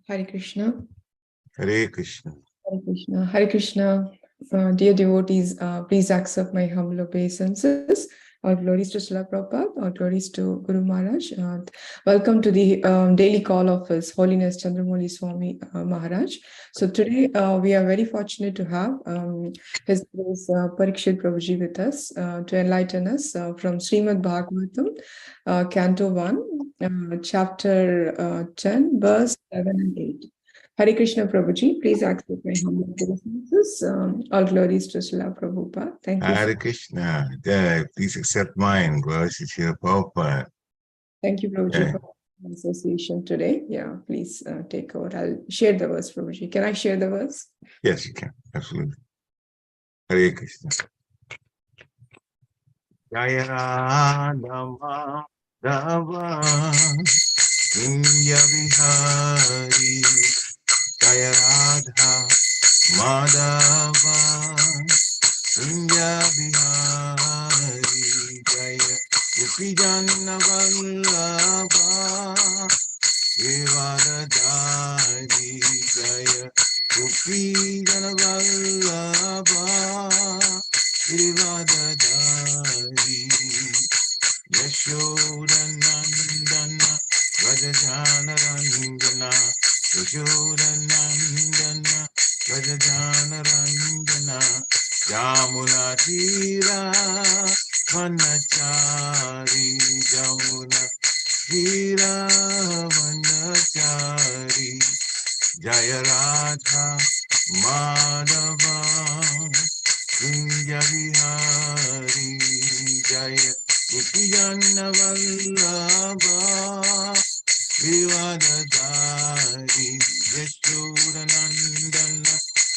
Hare Krishna. Hare Krishna. Hare Krishna. Hare Krishna. Dear devotees, please accept my humble obeisances. All glories to Srila Prabhupada, all glories to Guru Maharaj. Welcome to the daily call of His Holiness Chandramouli Swami Maharaj. So today we are very fortunate to have His Grace Pariksit Prabhuji with us to enlighten us from Srimad Bhagavatam, Canto 1, Chapter 10, verse 7 and 8. Hare Krishna Prabhuji, please accept my humble obeisances. All glories to Srila Prabhupada. Thank you. Hare Krishna. Yeah, please accept mine. Glories to Srila Prabhupada. Thank you, Prabhuji, for the association today. Yeah, please take over. I'll share the verse, Prabhuji. Can I share the verse? Yes, you can. Absolutely. Hare Krishna. Jaya Radha Madhava Kunja Vihari Jaya Radha Madhava Kunja Vihari Jaya Gopijanna Vallabha Devadadari Jaya Gopijanna Vallabha Devadadari Yashodanandana Vrajajana Ranjana Yashodanandana Vrajajana Ranjana Yamuna Tira Vanachari Yamuna Tira Vanachari Jaya Radha Madhava Kunja Vihari Jaya Gopijanna Vallabha Vivadadari Yashodanandana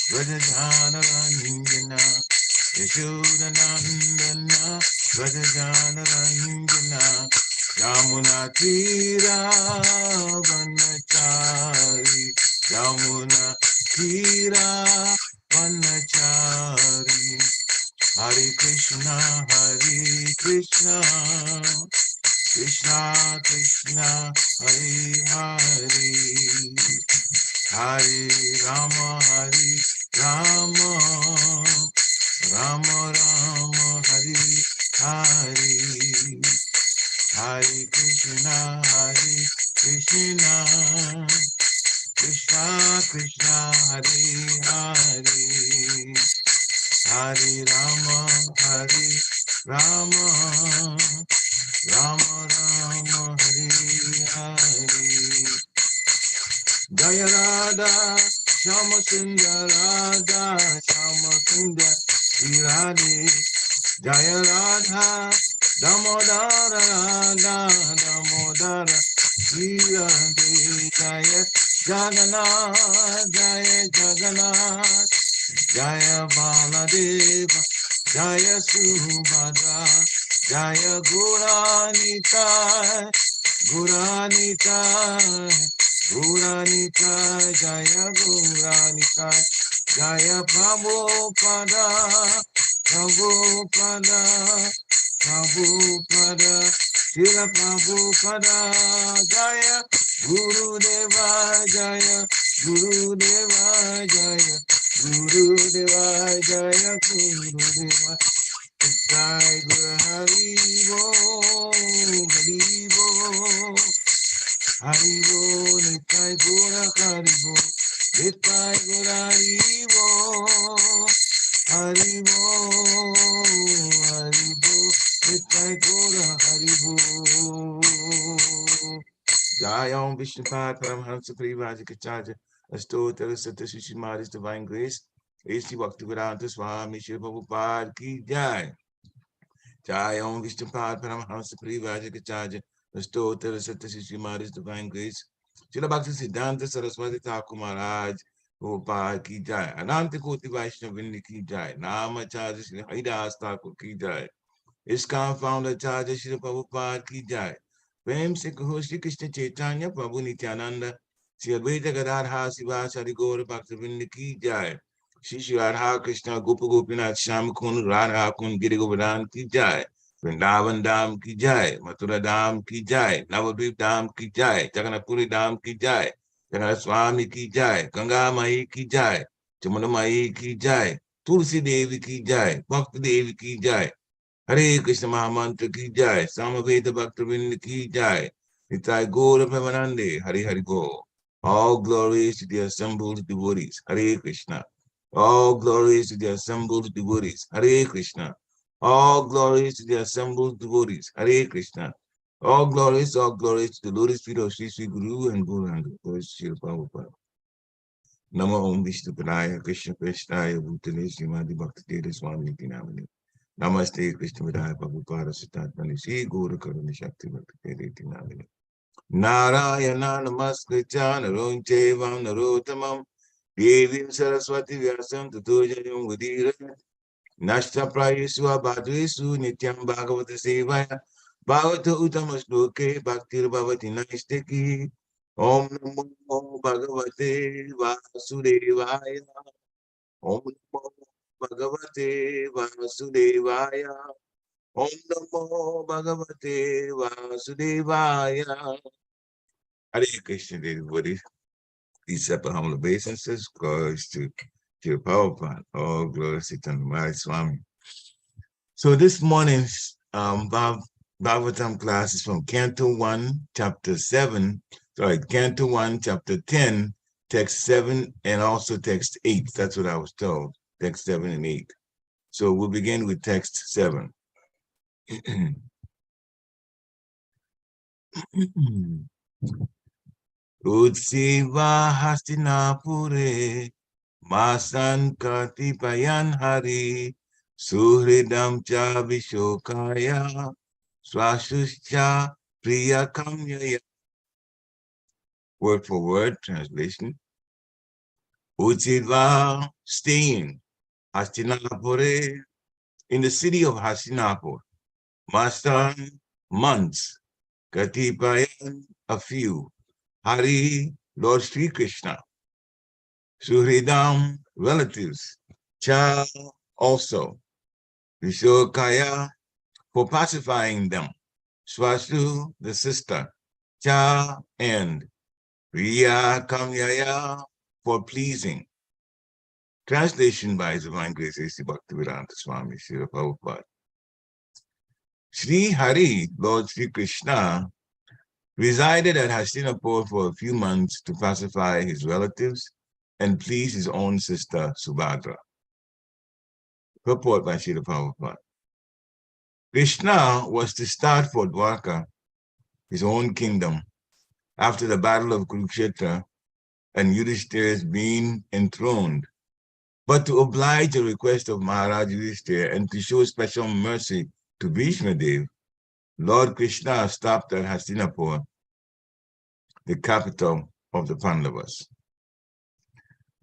Vrajajana Ranjana Yashodanandana Vrajajana Ranjana Yamuna Tira Vanachari Yamuna Tira Vanachari Hare Krishna Krishna Krishna Hare Hare Hare Rama Rama Rama Rama Hare Hare Hare Krishna Krishna Krishna Hare Hare Hare Rama Rama Rama Rama Hare Hare Jaya Radha Shama Sundar Radha Shama Sundar Radhe Jaya Radha Damodara Radha Damodara Radhe Jaya Jagannath Jaya Baladeva Jaya Subhadra Jaya Guranitai Jaya Guranitai Jaya Prabhupada Srila Prabhupada Jaya Gurudeva Jaya Gurudeva Jaya Gurudeva Jaya Gurudeva Jai Guru Hari Bo Om Vishnupad Paramhansa Parivajikacharya Astottara Satta Shishimari's Divine Grace A.C. Bhaktivedanta Swami Shri Prabhupada Ki Jai. Jai Om Vishnupad Paramhansa Parivajikacharya Astottara Satta Shishimari's Divine Grace Shri Bhakti Siddhanta Saraswati Thakur Maharaj Prabhupada Ki Jai. Ananta Koti Vaishnavindi Ki Jai. Namacharya Shri Haridas Thakur Ki Jai. ISKCON founder Charja Shri Prabhupada Ki Jai. Prem Se Kaho Shri Krishna Chaitanya Prabhu Nityananda Shri Advaita Gadadhar Sivasari Gaura Bhaktivinoda Ki Jai. Shri Shri Radha Krishna Gopa Gopinath Shyam Kund Radha Kund Giri Govardhan Ki Jai. Vrindavan Dham Ki Jai. Mathura Dham Ki Jai. Navadvip Dham Ki Jai. Jagannath Puri Dham Ki Jai. Jagannath Swami Ki Jai. Ganga Mai Ki Jai. Jamuna Mai Ki Jai. Tulsi Devi Ki Jai. Bhakti Devi Ki Jai. Hare Krishna Mahamantra Ki Jai, Samaveda Bhaktivinoda Ki Jai, Nitai Gaura Premanande, Hare Hare Go. All glories to the assembled devotees, Hare Krishna. All glories to the assembled devotees, Hare Krishna. All glories to the assembled devotees, Hare Krishna. All glories to the lotus feet of Sri Sri Guru and Guru and Sri Prabhupada. Namo Om Vishnu Padaya Krishna Krishnaya Bhutale Srimati Bhakti Swami Nityanamani. Namaste Krishna Vidaya Prabhupada Siddharthani Sri Guru Karuni Shakti Bhakti Namini. Narayana Namaskritya Narong Chevam Narotamam Devim Saraswati Vyasam Tato Jayam Vadira Nashta Prayeswa Bhadresu Nityam Bhagavata Sevaya Bhagavata Uttama Shloke Bhaktir Bhavati Naisteki Om Namo Bhagavate Vasudevaya Om Namo Bhagavate Vasudevaya Om Namo Bhagavate Vasudevaya. Hare Krishna, everybody. These separate humble obeisances, glories to your Prabhupada. All glories to Tanmaya Swami. So this morning's Bhagavatam class is from Canto 1, Chapter 7, Canto 1, Chapter 10, Text 7, and also Text 8. That's what I was told, Text 7 and 8. So we'll begin with Text 7. Utsiva Hastinapure Masan Katipayan Hari Suhridam Cha Vishokaya Swashuscha Priya Kamyaya. Word for word translation. Utsiva, staying, Hastinapure, in the city of Hastinapur. Masan, months. Katipayan, a few. Hari, Lord Sri Krishna. Suhridam, relatives. Cha, also. Vishokaya, for pacifying them. Swashu, the sister. Cha, and. Priya Kamyaya, for pleasing. Translation by His Divine Grace A.C. Bhaktivedanta Swami Srila Prabhupada. Sri Hari, Lord Sri Krishna, resided at Hastinapur for a few months to pacify his relatives and please his own sister Subhadra. Purport by Srila Prabhupada. Krishna was to start for Dwarka, his own kingdom, after the battle of Kurukshetra and Yudhishthira's being enthroned. But to oblige the request of Maharaj Yudhishthira and to show special mercy to Bhishma Dev, Lord Krishna stopped at Hastinapur, the capital of the Pandavas.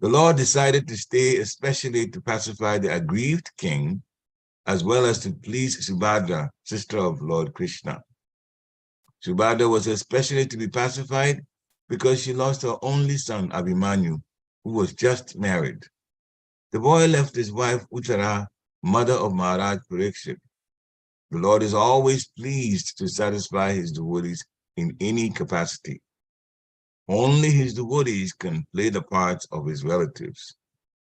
The Lord decided to stay especially to pacify the aggrieved king, as well as to please Subhadra, sister of Lord Krishna. Subhadra was especially to be pacified because she lost her only son, Abhimanyu, who was just married. The boy left his wife, Uttara, mother of Maharaj Pariksit. The Lord is always pleased to satisfy his devotees in any capacity. Only his devotees can play the parts of his relatives.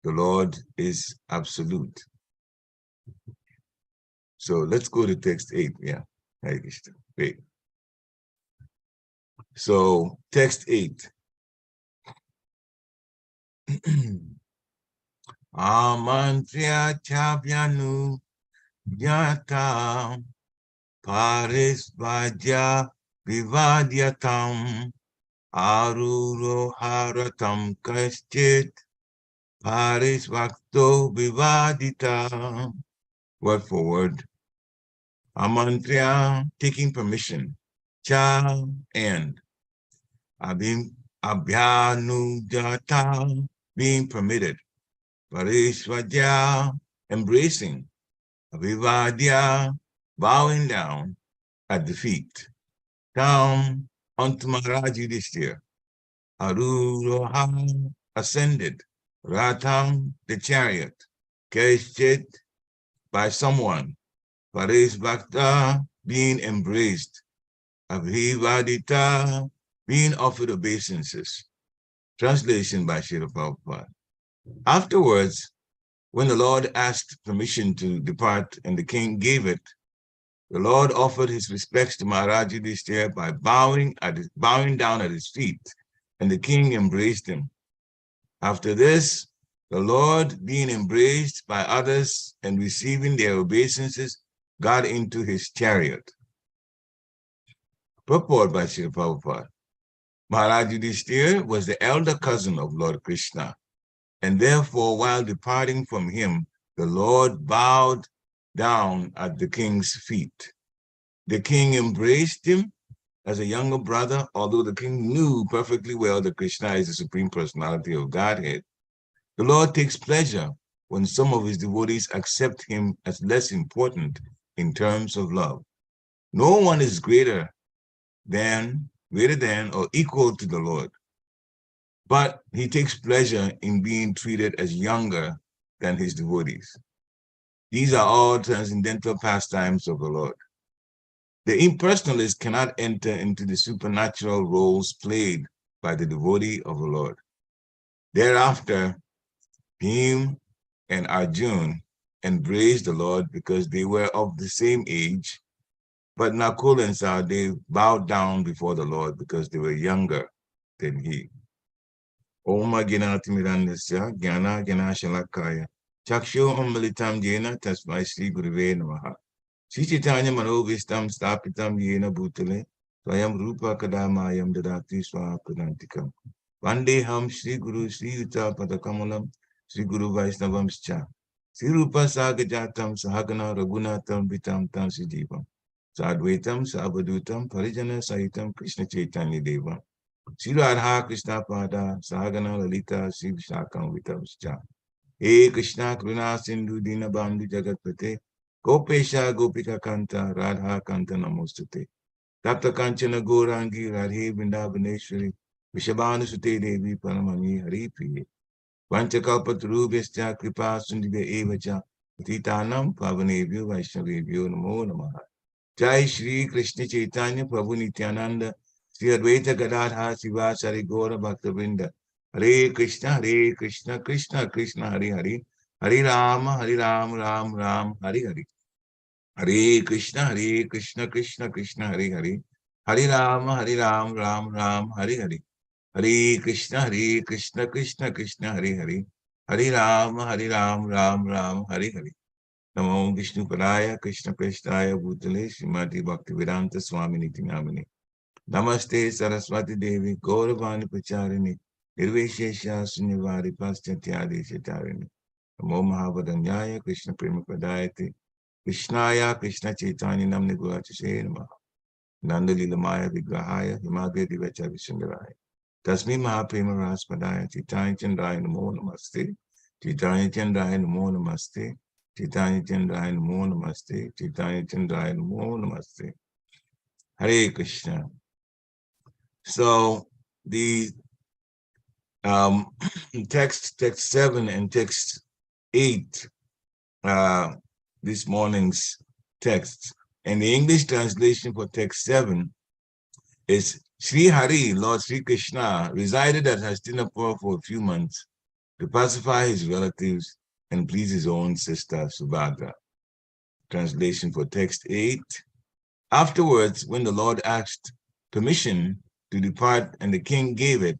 The Lord is absolute. So let's go to text 8. Yeah, great. So text 8. Amantriya Chavyanu Yatam Paris Vajya Vivadyatam Aruro haratam kaschit parisvakto vivadita. Word for word. Amantriya, taking permission. Cha, and. Abhyanujata, being permitted. Parishvadya, embracing. Avivadya, bowing down at the feet. Down unto Maharaj Yudhishthira. Aruroha, ascended. Ratam, the chariot. Keshchit, by someone. Parishvakta, being embraced. Abhivadita, being offered obeisances. Translation by Srila Prabhupada. Afterwards, when the Lord asked permission to depart and the king gave it, the Lord offered his respects to Maharaj Yudhishthira by bowing down at his feet, and the king embraced him. After this, the Lord, being embraced by others and receiving their obeisances, got into his chariot. Purport by Srila Prabhupada. Maharaj Yudhishthira was the elder cousin of Lord Krishna, and therefore, while departing from him, the Lord bowed down at the king's feet. The king embraced him as a younger brother, although the king knew perfectly well that Krishna is the Supreme Personality of Godhead. The Lord takes pleasure when some of his devotees accept him as less important in terms of love. No one is greater than or equal to the Lord, but he takes pleasure in being treated as younger than his devotees. These are all transcendental pastimes of the Lord. The impersonalist cannot enter into the supernatural roles played by the devotee of the Lord. Thereafter, Bhim and Arjuna embraced the Lord because they were of the same age, but Nakul and Sahadev bowed down before the Lord because they were younger than he. Oma Gnanatimidandasya Jnana Ganashalakaya Chakshu Amalitam Jena Tasmai Sri Guruve Namaha Sri Chaitanya Manovistam Stapitam Yena Bhutale Swayam Rupa Kadamayam Dadati Swapadantikam Vandeham Sri Guru Sri Yuta Padakamalam Sri Guru Vaisnavamscha Sri Rupa Sagajatam Sahagana Raghunatam Vitam Tam Sidivam Sadvaitam Sabhadutam Parijana Sahitam Krishna Chaitanya Devam Sri Radha Krishna Pada Sahagana Lalita Sri Vishakam Vitamscha He Krishna Kruna Sindhu Dina Bandhu Jagatpate Gopesha Gopika Kanta Radha Kanta Namostate Tapta Kanchana Gourangi Radhe Vrindavaneshwari Vishabhanu Sute Devi Paramami Hari Priye Vanchakalpatarubhyascha Kripa Sundibhya Evacha Patitanam Pavanebhyo Vaishnavebhyo Namo Namaha Jai Shri Krishna Chaitanya Prabhu Nityananda Sri Advaita Gadadha Sivasari Gaura Bhaktavrinda Hare Krishna Krishna Krishna Hare Hare Hare Rama Ram Ram Hare Hare Hare Krishna Krishna Krishna Hare Hare Hare Rama Ram Ram Hare Hare Hare Krishna Krishna Krishna Hare Hare Hare Rama Ram Ram Hare Hare Namo Vishnu Padaya Krishna Prestaya Bhutale Srimati Bhaktivedanta Swami Niti Namane Namaste Saraswati Devi Gauravani Pacharini Nirveshesha Sunyavari Paschathyadi Chetarini Namo Mahavadanyaya Krishna Prema Padayate Krishnaya Krishna Chaitanya Namni Gurachase Namaha Nanda Lilamaya Vigrahaya Himadya Divacha Vishandaraya Tasmi Mahaprema Raspadaya Chaitanya Chandraya Namo Namaste Chaitanya Chandraya Namo Namaste Chaitanya Chandraya Namo Namaste Chaitanya Chandraya Namo Namaste Hare Krishna. So the text 7 and text 8, this morning's text, and the English translation for text 7 is Sri Hari, Lord Sri Krishna, resided at Hastinapur for a few months to pacify his relatives and please his own sister Subhadra. Translation for text 8. Afterwards, when the Lord asked permission to depart and the king gave it,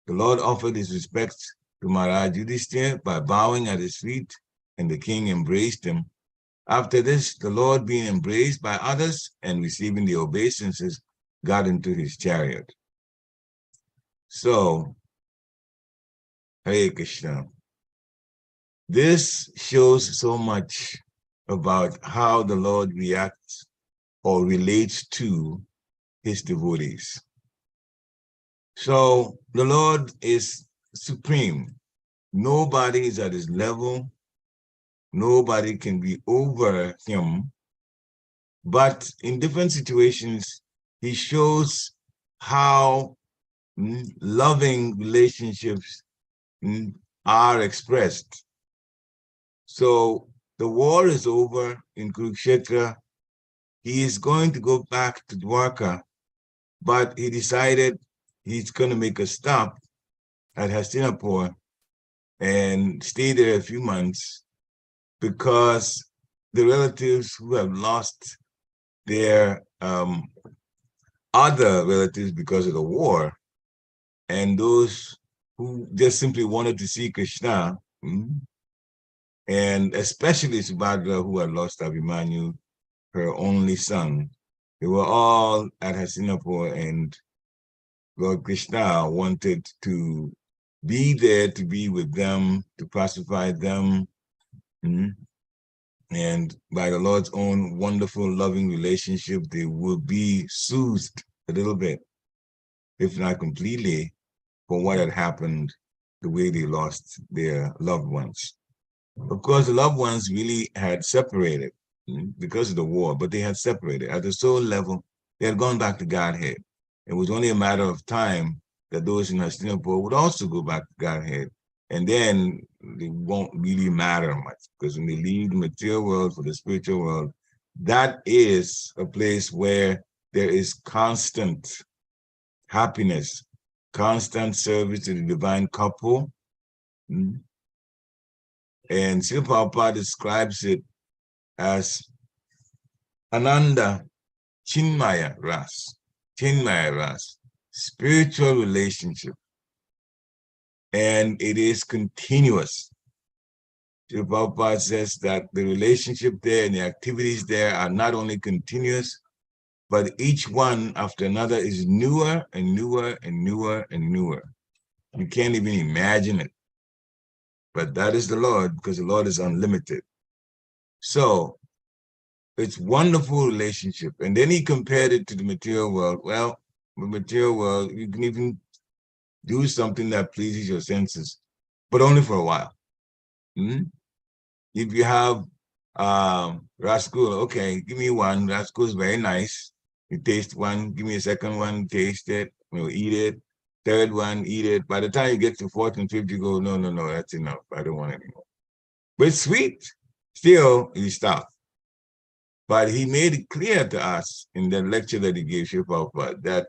the Lord offered his respects to Maharaj Yudhishthira by bowing at his feet, and the king embraced him. After this, the Lord, being embraced by others and receiving the obeisances, got into his chariot. So, Hare Krishna. This shows so much about how the Lord reacts or relates to his devotees. So the Lord is supreme. Nobody is at his level. Nobody can be over him. But in different situations, he shows how loving relationships are expressed. So the war is over in Kurukshetra. He is going to go back to Dwarka, but he decided he's going to make a stop at Hastinapur and stay there a few months because the relatives who have lost their other relatives because of the war and those who just simply wanted to see Krishna, and especially Subhadra, who had lost Abhimanyu, her only son. They were all at Hastinapur, and Lord Krishna wanted to be there to be with them, to pacify them. And by the Lord's own wonderful, loving relationship, they will be soothed a little bit, if not completely, for what had happened, the way they lost their loved ones. Of course, the loved ones really had separated because of the war, but they had separated. At the soul level, they had gone back to Godhead. It was only a matter of time that those in Hastinapur would also go back to Godhead. And then they won't really matter much because when they leave the material world for the spiritual world, that is a place where there is constant happiness, constant service to the divine couple. And Srila Prabhupada describes it as Ananda Chinmaya Ras, spiritual relationship. And it is continuous. Srila Prabhupada says that the relationship there and the activities there are not only continuous, but each one after another is newer and newer and newer and newer. You can't even imagine it. But that is the Lord, because the Lord is unlimited. So it's wonderful relationship. And then he compared it to the material world. Well, the material world, you can even do something that pleases your senses, but only for a while. If you have rasgulla, okay, give me one. Rasgulla is very nice. You taste one, give me a second one, taste it, eat it. Third one, eat it. By the time you get to fourth and fifth, you go, no, that's enough. I don't want it anymore. But it's sweet. Still, you stop. But he made it clear to us in the lecture that he gave Srila Prabhupada that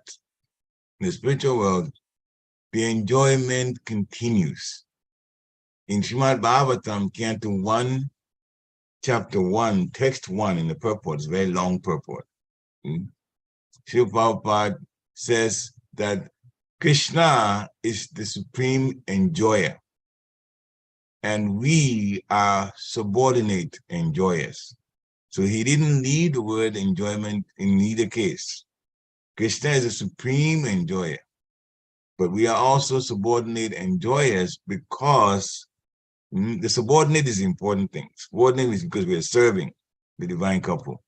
in the spiritual world, the enjoyment continues. In Srimad Bhagavatam, Canto 1, Chapter 1, Text 1 in the purport, it's a very long purport. Srila Prabhupada says that Krishna is the supreme enjoyer, and we are subordinate enjoyers. So he didn't need the word enjoyment in either case. Krishna is a supreme enjoyer, but we are also subordinate enjoyers because the subordinate is the important thing. Subordinate is because we are serving the divine couple.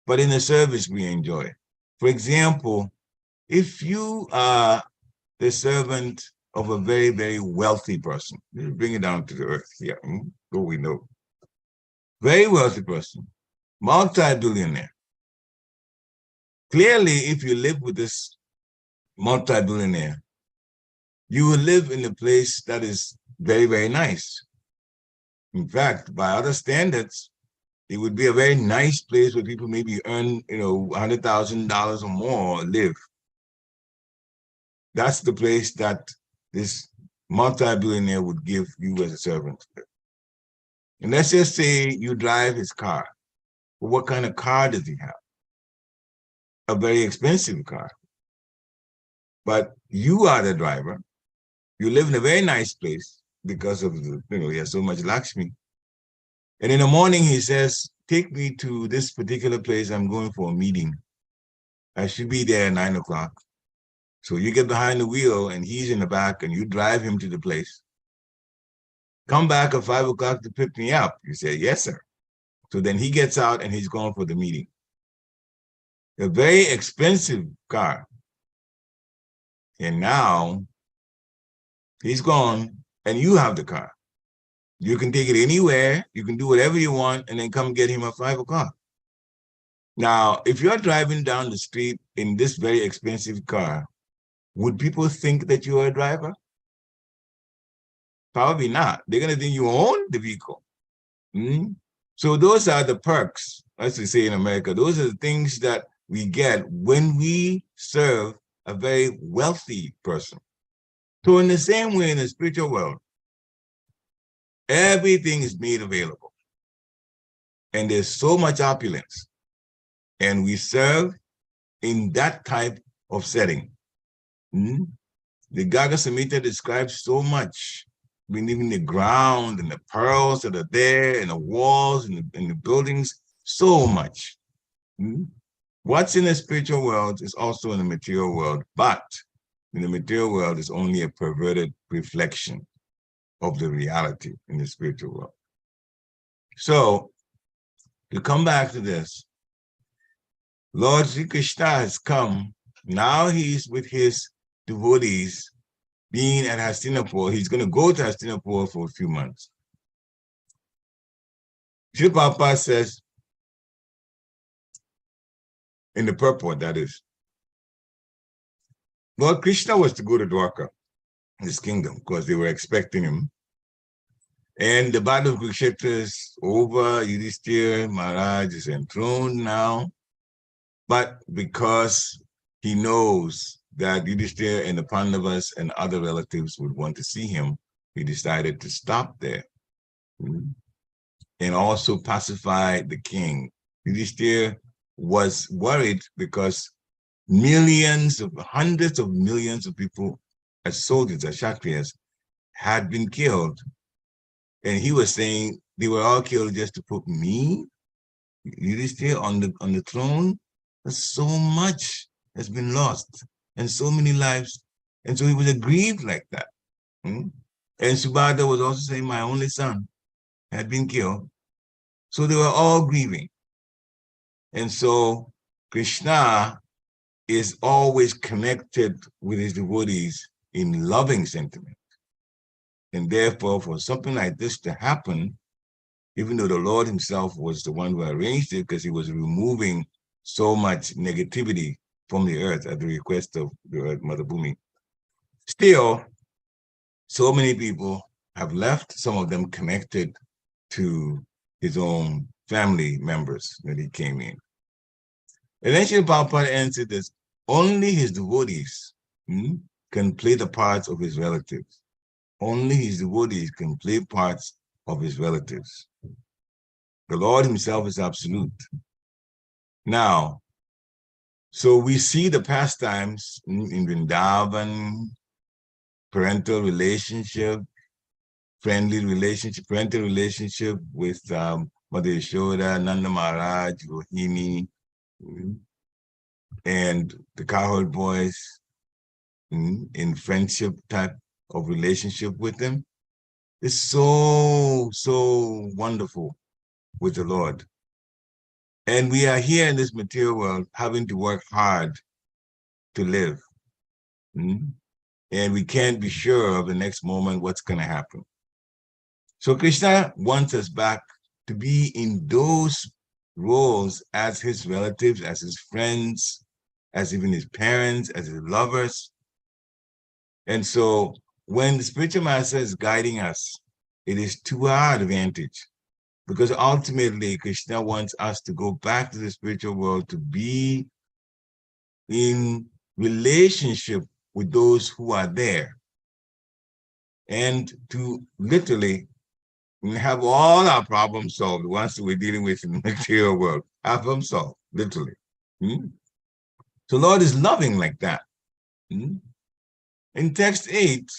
But in the service, we enjoy. For example, if you are the servant of a very, very wealthy person, bring it down to the earth here, so we know. Very wealthy person, multi-billionaire. Clearly, if you live with this multi-billionaire, you will live in a place that is very, very nice. In fact, by other standards, it would be a very nice place where people maybe earn, $100,000 or more live. That's the place that this multi-billionaire would give you as a servant. And let's just say you drive his car. Well, what kind of car does he have? A very expensive car. But you are the driver. You live in a very nice place because of the, he has so much Lakshmi. And in the morning, he says, take me to this particular place. I'm going for a meeting. I should be there at 9 o'clock. So you get behind the wheel and he's in the back and you drive him to the place. Come back at 5 o'clock to pick me up. You say, yes, sir. So then he gets out and he's going for the meeting. A very expensive car. And now he's gone and you have the car. You can take it anywhere. You can do whatever you want and then come get him at 5 o'clock. Now, if you're driving down the street in this very expensive car, would people think that you are a driver? Probably not. They're going to think you own the vehicle. So those are the perks, as we say in America. Those are the things that we get when we serve a very wealthy person. So in the same way, in the spiritual world, everything is made available. And there's so much opulence. And we serve in that type of setting. The Gaga Samhita describes so much. I mean, even the ground and the pearls that are there and the walls and the buildings, so much. What's in the spiritual world is also in the material world, but in the material world is only a perverted reflection of the reality in the spiritual world. So, to come back to this, Lord Sri Krishna has come. Now he's with his devotees being at Hastinapur. He's going to go to Hastinapur for a few months. Sri Prabhupada says, in the purport, that is, Lord Krishna was to go to Dwarka, his kingdom, because they were expecting him. And the battle of Kurukshetra is over. Yudhishthira Maharaj is enthroned now. But because he knows that Yudhishthira and the Pandavas and other relatives would want to see him, he decided to stop there and also pacify the king. Yudhishthira was worried because hundreds of millions of people as soldiers, as Kshatriyas, had been killed. And he was saying they were all killed just to put me, Yudhishthira, on the throne. So much has been lost and so many lives. And so he was aggrieved like that. And Subhadra was also saying, my only son had been killed. So they were all grieving. And so Krishna is always connected with his devotees in loving sentiment. And therefore, for something like this to happen, even though the Lord himself was the one who arranged it, because he was removing so much negativity from the earth at the request of the earth, Mother Bhumi, still, so many people have left, some of them connected to his own family members when he came in. And then Srila Prabhupada answered this, only his devotees can play the parts of his relatives. Only his devotees can play parts of his relatives. The Lord himself is absolute. Now, so we see the pastimes in Vrindavan, parental relationship with Mother Yashoda, Nanda Maharaj, Rohini, and the cowherd boys in friendship type of relationship with them. It's so wonderful with the Lord. And we are here in this material world having to work hard to live. And we can't be sure of the next moment what's going to happen. So Krishna wants us back to be in those roles as his relatives, as his friends, as even his parents, as his lovers. And so when the spiritual master is guiding us, it is to our advantage, because ultimately Krishna wants us to go back to the spiritual world to be in relationship with those who are there and to literally have all our problems solved once we're dealing with in the material world, have them solved, literally. So Lord is loving like that. In text 8,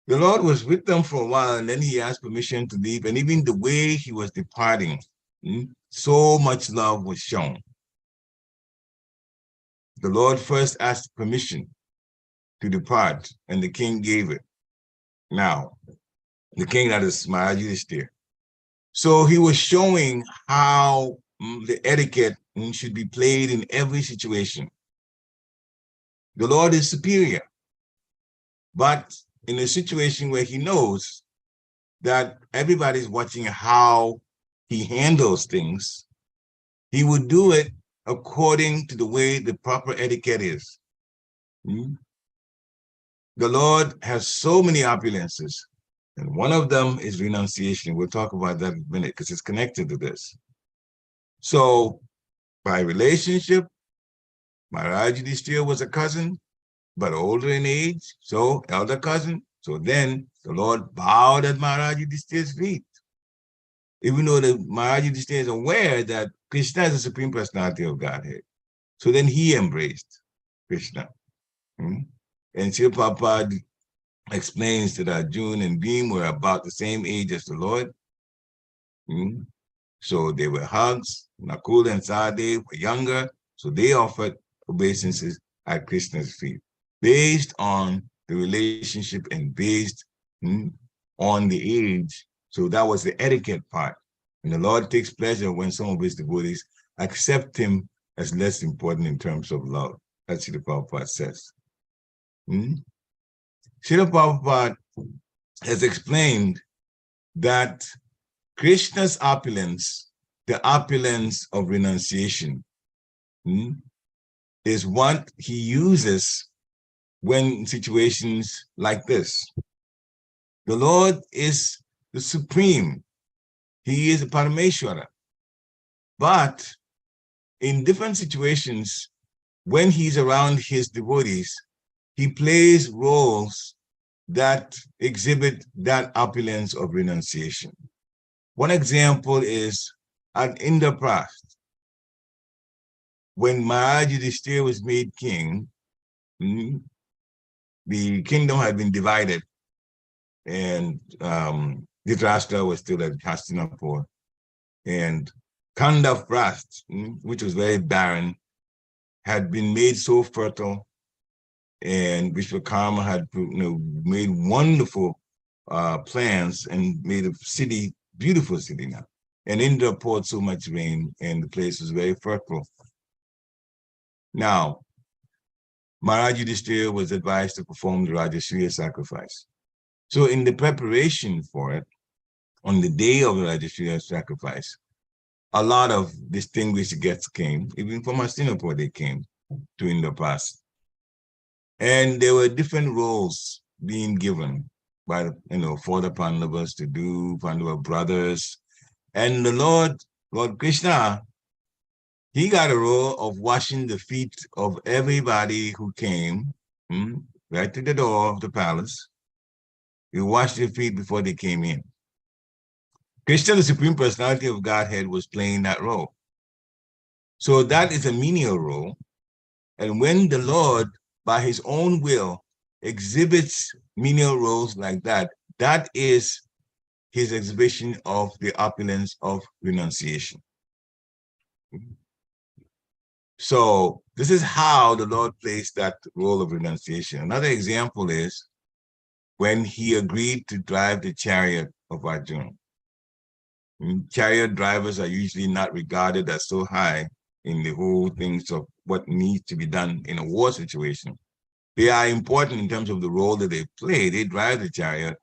the Lord was with them for a while, and then he asked permission to leave. And even the way he was departing, so much love was shown. the Lord first asked permission to depart, and the king gave it. Now, the king, that is Maharaj Yudhishthira. So he was showing how the etiquette should be played in every situation. The Lord is superior, but in a situation where he knows that everybody's watching how he handles things, he would do it according to the way the proper etiquette is. The Lord has so many opulences, and one of them is renunciation. We'll talk about that in a minute because it's connected to this. So by relationship, Maharaj Yudhishthira was a cousin, but older in age, so elder cousin. So then the Lord bowed at Maharaj Yudhishthira's feet. Even though the Maharaj Yudhishthira is aware that Krishna is the Supreme Personality of Godhead. So then he embraced Krishna. And Srila Prabhupada explains that Arjuna and Bhim were about the same age as the Lord. So they were hugs. Nakul and Sahadev were younger, so they offered obeisances at Krishna's feet, based on the relationship and based on the age. So that was the etiquette part. And the Lord takes pleasure when some of his devotees accept him as less important in terms of love. That's what Srila Prabhupada says. Srila Prabhupada has explained that Krishna's opulence, the opulence of renunciation, is what he uses when in situations like this. The Lord is the Supreme. He is a Parameshwara. But in different situations, when he's around his devotees, he plays roles that exhibit that opulence of renunciation. One example is at Indraprastha. When Maharaj Yudhishthira was made king, the kingdom had been divided, and Dhritarashtra was still at Hastinapur, and Kandaprastha, which was very barren, had been made so fertile, and Vishwakarma had made wonderful plans and made a city, beautiful city now. And Indra poured so much rain, and the place was very fertile. Now, Maharaj Yudhishthira was advised to perform the Rajasuya sacrifice. So in the preparation for it, on the day of the Rajasuya sacrifice, a lot of distinguished guests came, even from Hastinapur they came to Indraprastha. And there were different roles being given by, for the Pandavas to do, Pandava brothers. And the Lord Krishna, he got a role of washing the feet of everybody who came, right to the door of the palace. He washed their feet before they came in. Krishna, the Supreme Personality of Godhead, was playing that role. So that is a menial role. And when the Lord, by his own will, exhibits menial roles like that, that is his exhibition of the opulence of renunciation. So this is how the Lord plays that role of renunciation. Another example is when he agreed to drive the chariot of Arjuna. Chariot drivers are usually not regarded as so high in the whole things of what needs to be done in a war situation. They are important in terms of the role that they play. They drive the chariot,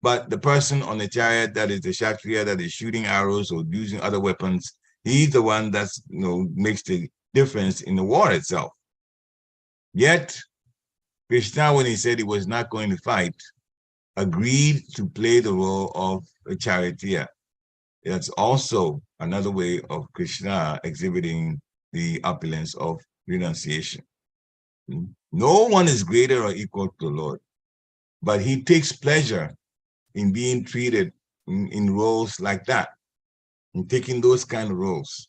but the person on the chariot that is the Kshatriya, that is shooting arrows or using other weapons, he's the one that's makes the difference in the war itself. Yet, Krishna, when he said he was not going to fight, agreed to play the role of a charioteer. That's also another way of Krishna exhibiting the opulence of renunciation. No one is greater or equal to the Lord, but he takes pleasure in being treated in roles like that, in taking those kind of roles.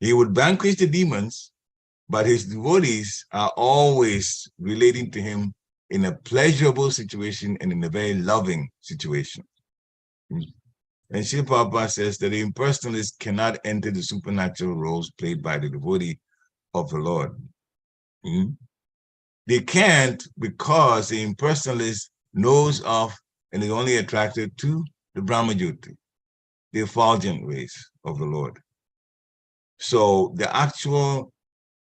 He would vanquish the demons, but his devotees are always relating to him in a pleasurable situation and in a very loving situation. And Srila Prabhupada says that the impersonalist cannot enter the supernatural roles played by the devotee of the Lord. Mm? They can't because the impersonalist knows of and is only attracted to the Brahmajyoti, the effulgent ways of the Lord. So the actual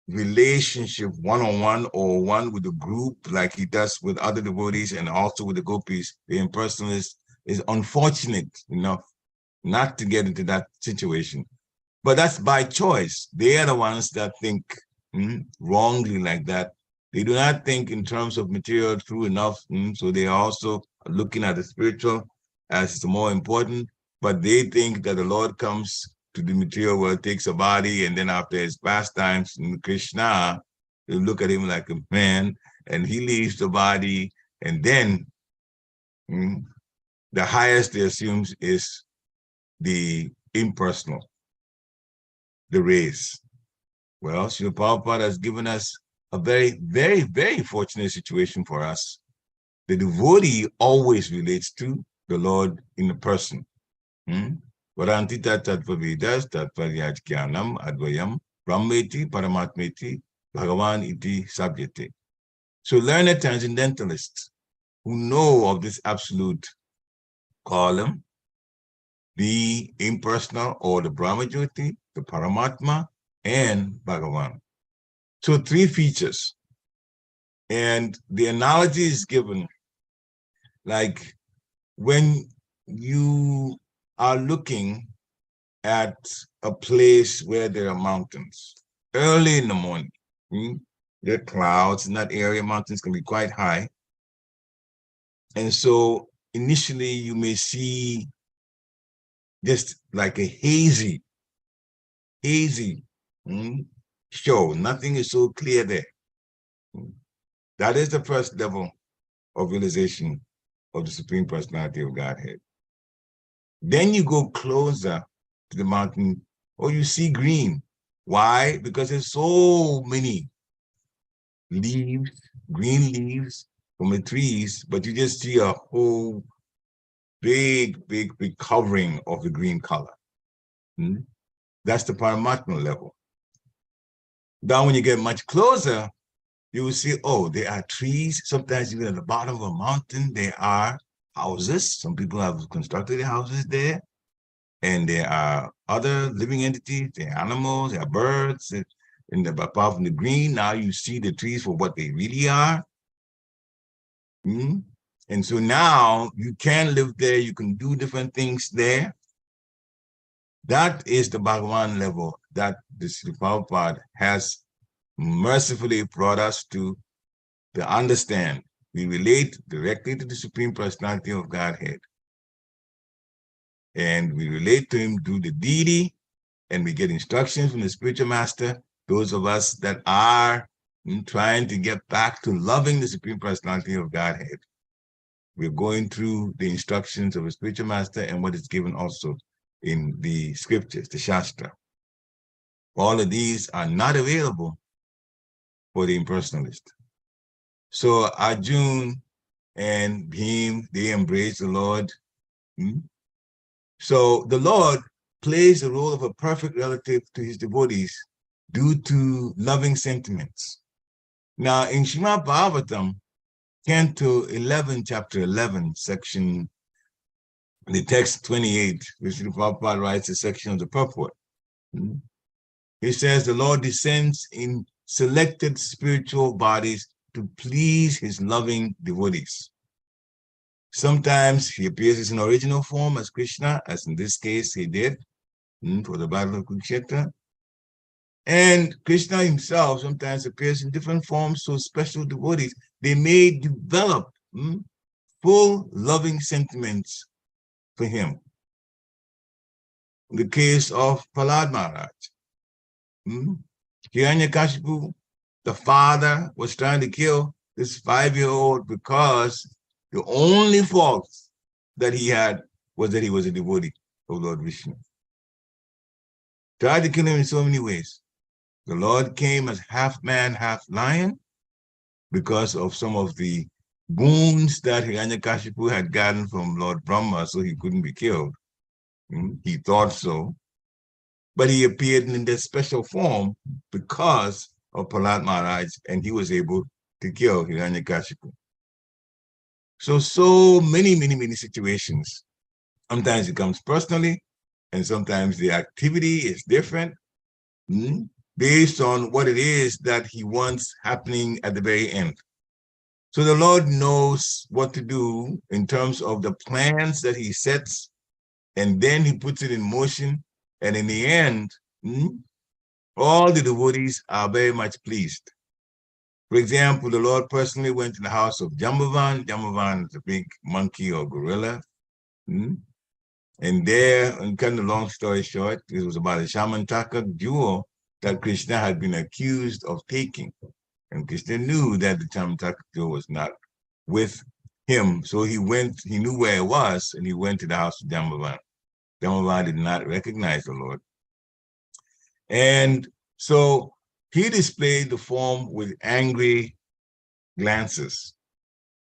relationship one-on-one or one with the group, like he does with other devotees and also with the gopis, the impersonalist is unfortunate enough not to get into that situation. But that's by choice. They are the ones that think wrongly like that. They do not think in terms of material true enough. So they are also looking at the spiritual as the more important, but they think that the Lord comes to the material world, takes a body, and then after his pastimes in Krishna, they look at him like a man, and he leaves the body, and then the highest they assume is the impersonal, the race. Well, Srila Prabhupada has given us a very, very, very fortunate situation for us. The devotee always relates to the Lord in a person. Varantita Tatvavedas Tatvaryajkyanam Advayam Brahmeti Paramatmeti Bhagavan Iti Sabhyate. So learned transcendentalists who know of this absolute column, the impersonal or the Brahmajyoti, the Paramatma, and Bhagavan. So 3 features. And the analogy is given like when you are looking at a place where there are mountains early in the morning. There are clouds in that area. Mountains can be quite high. And so initially you may see just like a hazy show. Nothing is so clear there. That is the first level of realization of the Supreme Personality of Godhead. Then you go closer to the mountain, or you see green. Why? Because there's so many leaves, green leaves from the trees, but you just see a whole big covering of the green color. That's the Paramatma level. Now, when you get much closer, you will see, oh, there are trees. Sometimes even at the bottom of a mountain, there are houses. Some people have constructed their houses there. And there are other living entities, there are animals, there are birds. And apart from the green, now you see the trees for what they really are. And so now you can live there, you can do different things there. That is the Bhagavan level that the Srila Prabhupada has mercifully brought us to understand. We relate directly to the Supreme Personality of Godhead. And we relate to him through the deity, and we get instructions from the spiritual master. Those of us that are trying to get back to loving the Supreme Personality of Godhead, we're going through the instructions of a spiritual master and what is given also in the scriptures, the Shastra. All of these are not available for the impersonalist. So Arjun and Bhim, they embrace the Lord. So the Lord plays the role of a perfect relative to his devotees due to loving sentiments. Now in Srimad Bhagavatam, Canto 11, chapter 11, section, the text 28, which the Prabhupada writes a section of the purport. He says the Lord descends in selected spiritual bodies to please his loving devotees. Sometimes he appears as an original form as Krishna, as in this case he did for the Battle of Kurukshetra. And Krishna himself sometimes appears in different forms, so special devotees, they may develop full loving sentiments for him. In the case of Prahlad Maharaj, Hiranyakashipu, the father was trying to kill this 5-year-old because the only fault that he had was that he was a devotee of Lord Vishnu. Tried to kill him in so many ways. The Lord came as half man, half lion because of some of the boons that Hiranyakashipu had gotten from Lord Brahma, so he couldn't be killed. He thought so. But he appeared in this special form because of Prahlad Maharaj, and he was able to kill Hiranyakashipu. So many situations. Sometimes it comes personally, and sometimes the activity is different based on what it is that he wants happening at the very end. So the Lord knows what to do in terms of the plans that he sets, and then he puts it in motion. And in the end, all the devotees are very much pleased. For example, the Lord personally went to the house of Jambavan. Jambavan is a big monkey or gorilla. And there, and kind of long story short, it was about a Shamantaka jewel that Krishna had been accused of taking. And Krishna knew that the Shamantaka jewel was not with him. So he knew where it was, and he went to the house of Jambavan. Jambavan did not recognize the Lord. And so he displayed the form with angry glances.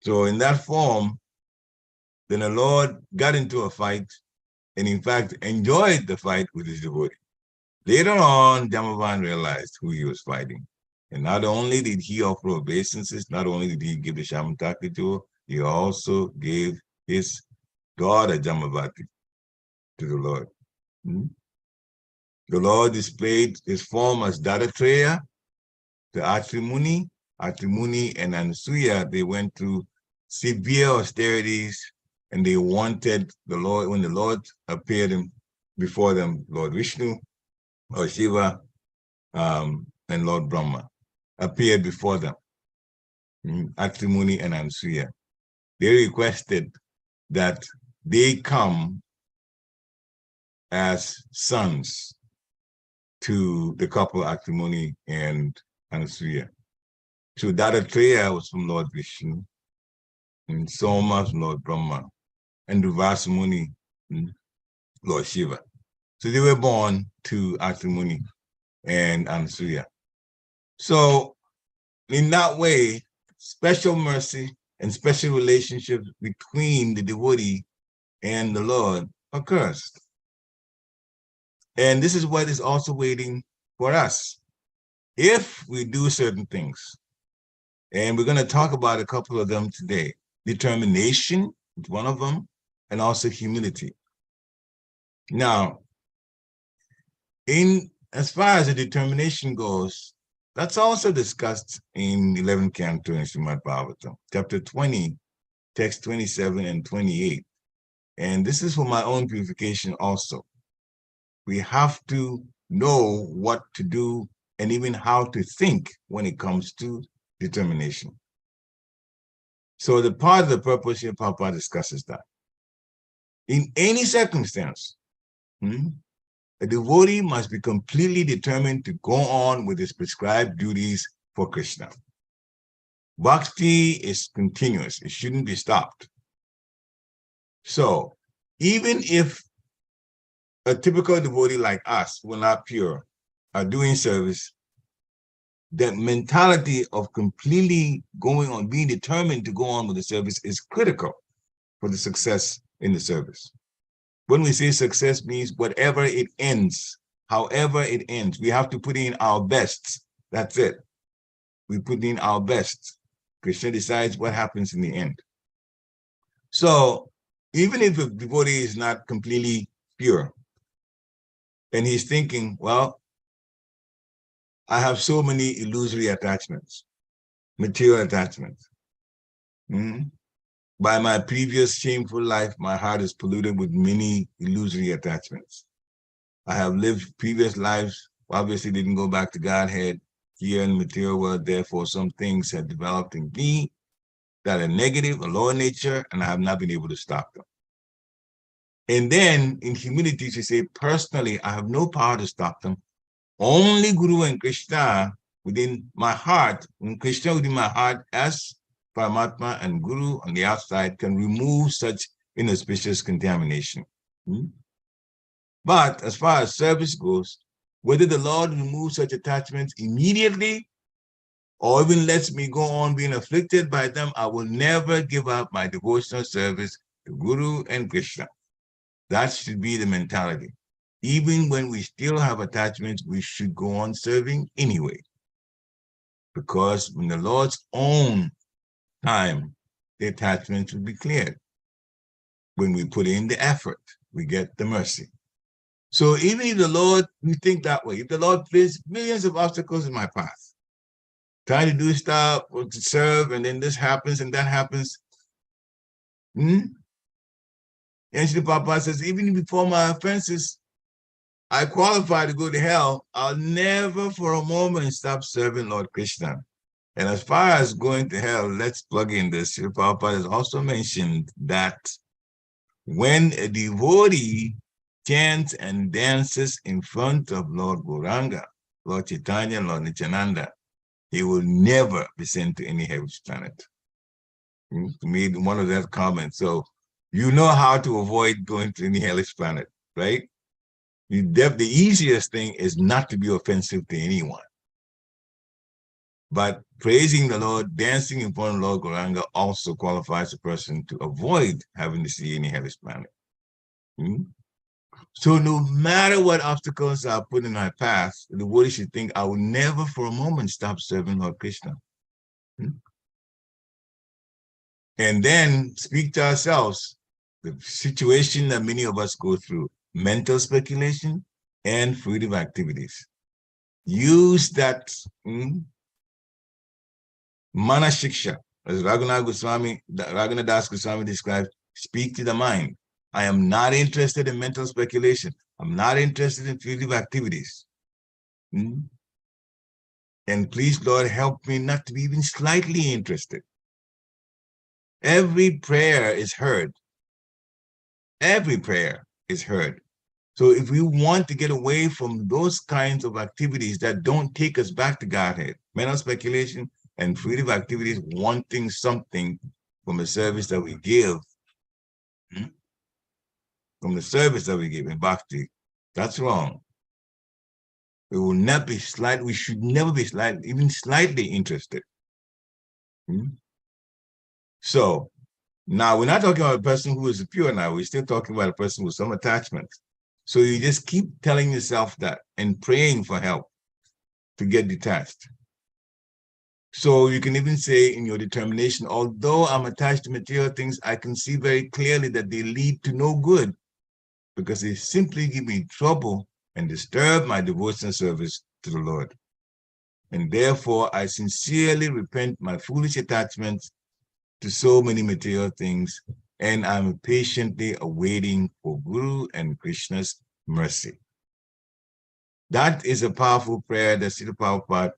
So in that form, then the Lord got into a fight, and in fact enjoyed the fight with his devotee. Later on, Jambavan realized who he was fighting. And not only did he offer obeisances, not only did he give the Shamantaka jewel, he also gave his daughter Jamavati to the Lord. The Lord displayed his form as Dattatreya to Atrimuni. Atrimuni and Anasuya, they went through severe austerities, and they wanted the Lord, when the Lord appeared before them, Lord Vishnu or Shiva and Lord Brahma appeared before them, Atrimuni and Anasuya. They requested that they come as sons to the couple Atrimuni and Anasuya. So Dattatreya was from Lord Vishnu, and Soma from Lord Brahma, and Durvasamuni, Lord Shiva. So they were born to Atrimuni and Anasuya. So in that way, special mercy and special relationship between the devotee and the Lord occurs. And this is what is also waiting for us. If we do certain things, and we're going to talk about a couple of them today. Determination is one of them, and also humility. Now, as far as the determination goes, that's also discussed in 11th Canto in Srimad Bhagavatam, chapter 20, text 27 and 28. And this is for my own purification also. We have to know what to do and even how to think when it comes to determination. So the part of the purpose here, Prabhupada discusses that. In any circumstance, a devotee must be completely determined to go on with his prescribed duties for Krishna. Bhakti is continuous. It shouldn't be stopped. So even if a typical devotee like us, who are not pure, are doing service, that mentality of completely going on, being determined to go on with the service is critical for the success in the service. When we say success means whatever it ends, however it ends, we have to put in our best. That's it. We put in our best. Krishna decides what happens in the end. So even if a devotee is not completely pure, and he's thinking, well, I have so many illusory attachments, material attachments. By my previous shameful life, my heart is polluted with many illusory attachments. I have lived previous lives, obviously didn't go back to Godhead here in the material world. Therefore, some things have developed in me that are negative, a lower nature, and I have not been able to stop them. And then in humility, to say, personally, I have no power to stop them. Only Guru and Krishna within my heart, and Krishna within my heart as Paramatma and Guru on the outside can remove such inauspicious contamination. But as far as service goes, whether the Lord removes such attachments immediately or even lets me go on being afflicted by them, I will never give up my devotional service to Guru and Krishna. That should be the mentality. Even when we still have attachments, we should go on serving anyway. because in the Lord's own time, the attachments will be cleared. When we put in the effort, we get the mercy. So even if the Lord, we think that way, if the Lord placed millions of obstacles in my path, trying to do stuff or to serve, and then this happens and that happens. And Sri Papa says, even before my offenses, I qualify to go to hell. I'll never for a moment stop serving Lord Krishna. And as far as going to hell, let's plug in this. Sri Prabhupada has also mentioned that when a devotee chants and dances in front of Lord Gauranga, Lord Chaitanya, Lord Nityananda, he will never be sent to any hellish planet. He made one of that comments. So you know how to avoid going to any hellish planet, right? The easiest thing is not to be offensive to anyone. But praising the Lord, dancing in front of Lord Gauranga also qualifies a person to avoid having to see any hellish planet. So no matter what obstacles are put in my path, the devotee should think, I will never for a moment stop serving Lord Krishna. And then speak to ourselves, the situation that many of us go through, mental speculation and fruitive activities. Use that mana shiksha, as Raghunath Das Goswami describes, speak to the mind. I am not interested in mental speculation. I'm not interested in fruitive activities. And please, Lord, help me not to be even slightly interested. Every prayer is heard. Every prayer is heard. So if we want to get away from those kinds of activities that don't take us back to Godhead, mental speculation and fruitive activities, wanting something from the service that we give, from the service that we give in Bhakti, that's wrong. We will not be we should never be even slightly interested. So now we're not talking about a person who is pure now, we're still talking about a person with some attachment. So you just keep telling yourself that and praying for help to get detached. So you can even say in your determination, although I'm attached to material things, I can see very clearly that they lead to no good because they simply give me trouble and disturb my devotional service to the Lord. And therefore, I sincerely repent my foolish attachments to so many material things, and I'm patiently awaiting for Guru and Krishna's mercy. That is a powerful prayer that Srila Prabhupada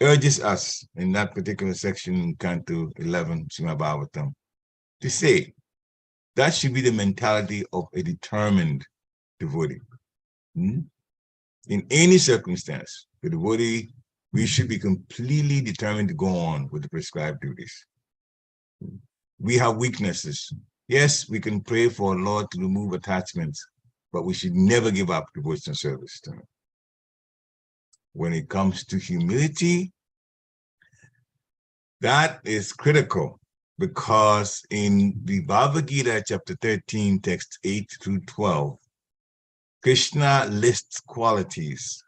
urges us in that particular section in Canto 11, Srimad Bhagavatam, to say. That should be the mentality of a determined devotee. In any circumstance, the devotee, we should be completely determined to go on with the prescribed duties. We have weaknesses. Yes, we can pray for our Lord to remove attachments, but we should never give up devotional service to Him. When it comes to humility, that is critical because in the Bhagavad Gita, chapter 13, text 8 through 12, Krishna lists qualities.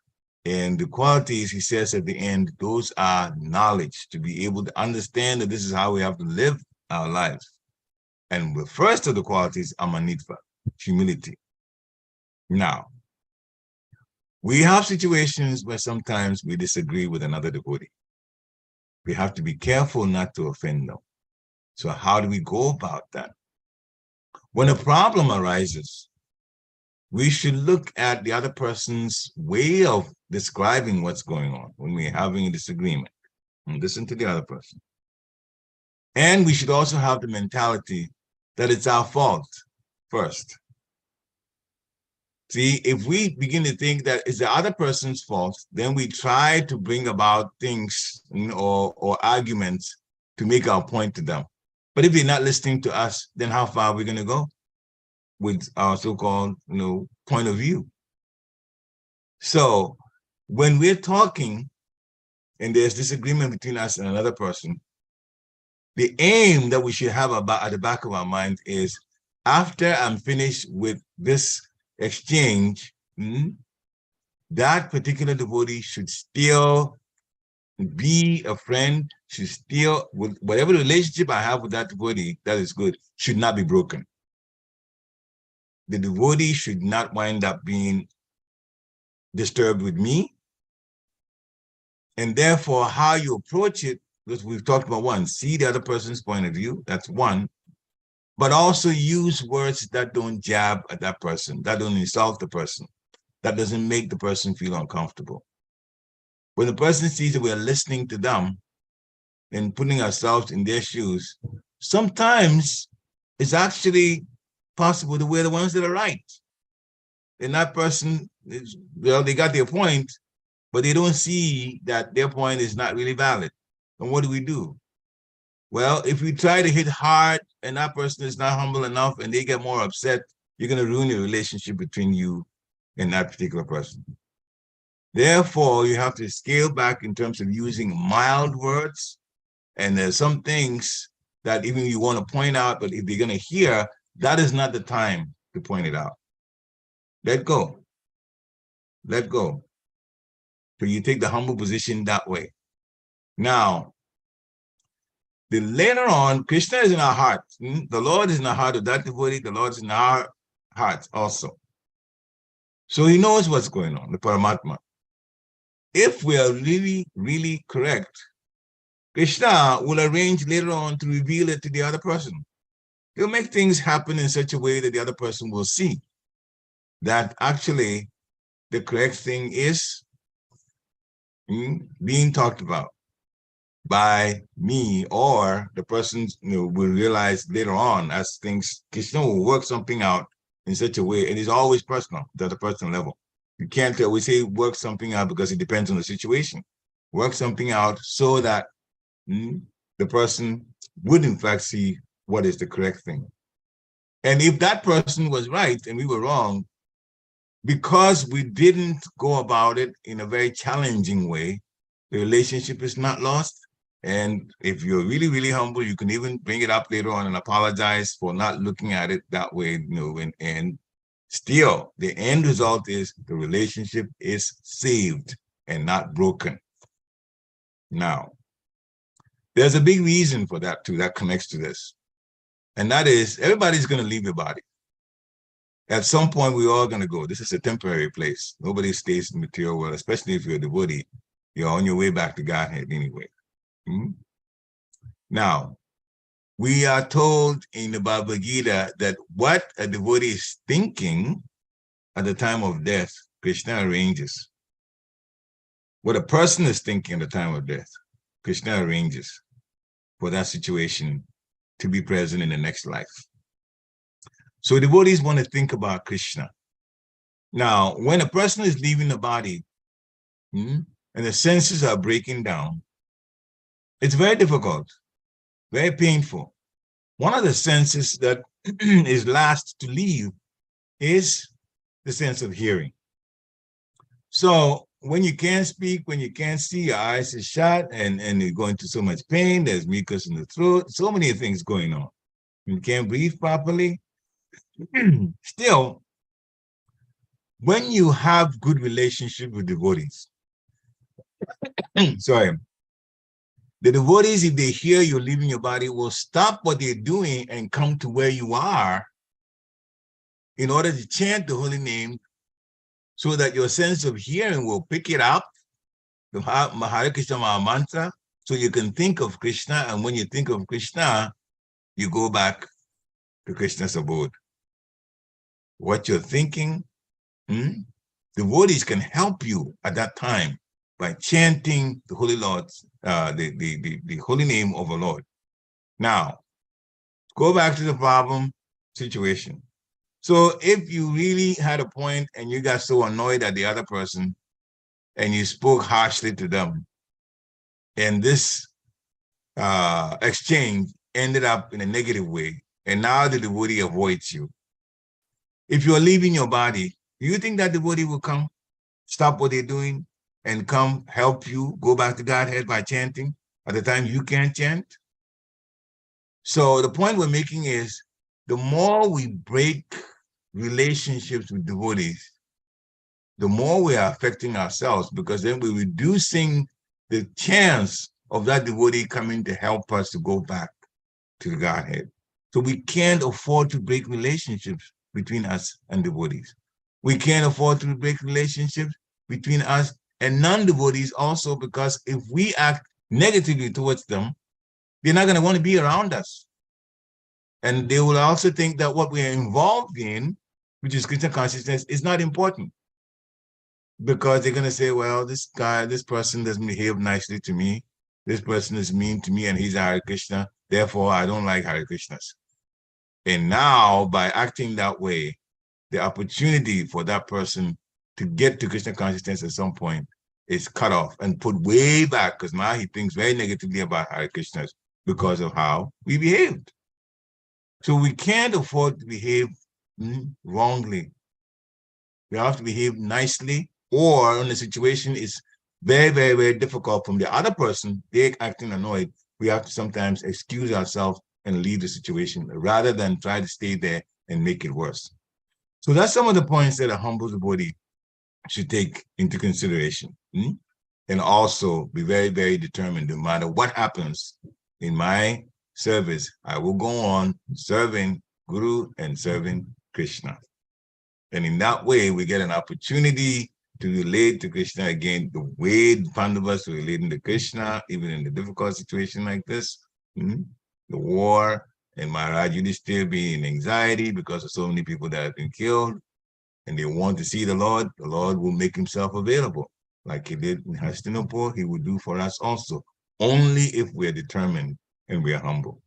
And the qualities, he says at the end, those are knowledge, to be able to understand that this is how we have to live our lives. And the first of the qualities, amanitva, humility. Now, we have situations where sometimes we disagree with another devotee. We have to be careful not to offend them. So how do we go about that? When a problem arises, we should look at the other person's way of describing what's going on when we're having a disagreement and listen to the other person. And we should also have the mentality that it's our fault first. See, if we begin to think that it's the other person's fault, then we try to bring about things or arguments to make our point to them. But if they're not listening to us, then how far are we going to go with our so-called, point of view? So when we're talking and there's disagreement between us and another person, the aim that we should have at the back of our mind is, after I'm finished with this exchange, that particular devotee should still be a friend, should still, with whatever relationship I have with that devotee, that is good, should not be broken. The devotee should not wind up being disturbed with me. And therefore, how you approach it, because we've talked about one, see the other person's point of view, that's one, but also use words that don't jab at that person, that don't insult the person, that doesn't make the person feel uncomfortable. When the person sees that we're listening to them and putting ourselves in their shoes, sometimes it's actually possible that we're the ones that are right. And that person is, well, they got their point, but they don't see that their point is not really valid. And what do? Well, if we try to hit hard and that person is not humble enough and they get more upset, you're going to ruin the relationship between you and that particular person. Therefore, you have to scale back in terms of using mild words. And there's some things that even you want to point out, but if they're going to hear, that is not the time to point it out. Let go. Let go. So you take the humble position that way. Now, then later on, Krishna is in our heart. The Lord is in the heart of that devotee. The Lord is in our hearts also. So he knows what's going on, the Paramatma. If we are really, really correct, Krishna will arrange later on to reveal it to the other person. He'll make things happen in such a way that the other person will see that actually the correct thing is being talked about by me, or the person will realize later on as things, Krishna will work something out in such a way, and it's always personal, at the personal level. You can't tell, we say work something out because it depends on the situation. Work something out so that the person would in fact see what is the correct thing. And if that person was right and we were wrong, because we didn't go about it in a very challenging way, the relationship is not lost. And if you're really, really humble, you can even bring it up later on and apologize for not looking at it that way, and still the end result is the relationship is saved and not broken. Now, there's a big reason for that too, that connects to this. And that is, everybody's going to leave the body. At some point, we're all going to go. This is a temporary place. Nobody stays in the material world, especially if you're a devotee. You're on your way back to Godhead anyway. Now, we are told in the Bhagavad Gita that what a devotee is thinking at the time of death, Krishna arranges. What a person is thinking at the time of death, Krishna arranges for that situation to be present in the next life. So devotees want to think about Krishna. Now, when a person is leaving the body and the senses are breaking down, it's very difficult, very painful. One of the senses that is last to leave is the sense of hearing. So when you can't speak, when you can't see, your eyes are shut and you're going through so much pain, there's mucus in the throat, so many things going on. You can't breathe properly. Still, when you have good relationship with devotees, sorry, the devotees, if they hear you're leaving your body, will stop what they're doing and come to where you are in order to chant the holy name so that your sense of hearing will pick it up, the Hare Krishna mantra, so you can think of Krishna. And when you think of Krishna, you go back to Krishna's abode. What you're thinking, devotees can help you at that time by chanting the Holy Lord's, the holy name of the Lord. Now, go back to the problem situation. So if you really had a point and you got so annoyed at the other person and you spoke harshly to them, and this exchange ended up in a negative way, and now the devotee avoids you. If you're leaving your body, do you think that devotee will come, stop what they're doing, and come help you go back to Godhead by chanting at the time you can't chant? So the point we're making is, the more we break relationships with devotees, the more we are affecting ourselves, because then we're reducing the chance of that devotee coming to help us to go back to the Godhead. So we can't afford to break relationships between us and devotees. We can't afford to break relationships between us and non-devotees also, because if we act negatively towards them, they're not going to want to be around us. And they will also think that what we're involved in, which is Krishna consciousness, is not important. Because they're going to say, well, this person doesn't behave nicely to me. This person is mean to me and he's a Hare Krishna. Therefore, I don't like Hare Krishnas. And now, by acting that way, the opportunity for that person to get to Krishna consciousness at some point is cut off and put way back, because now he thinks very negatively about Hare Krishnas because of how we behaved. So we can't afford to behave wrongly. We have to behave nicely, or when the situation is very, very, very difficult from the other person, they're acting annoyed, we have to sometimes excuse ourselves and leave the situation rather than try to stay there and make it worse. So that's some of the points that a humble devotee should take into consideration. And also be very, very determined. No matter what happens in my service, I will go on serving Guru and serving Krishna. And in that way, we get an opportunity to relate to Krishna again, the way the Pandavas were relating to Krishna, even in a difficult situation like this, the war, and Maharaj Yudhishthira being in anxiety because of so many people that have been killed, and they want to see the Lord will make himself available. Like he did in Hastinapur, he will do for us also, only if we're determined and we're humble.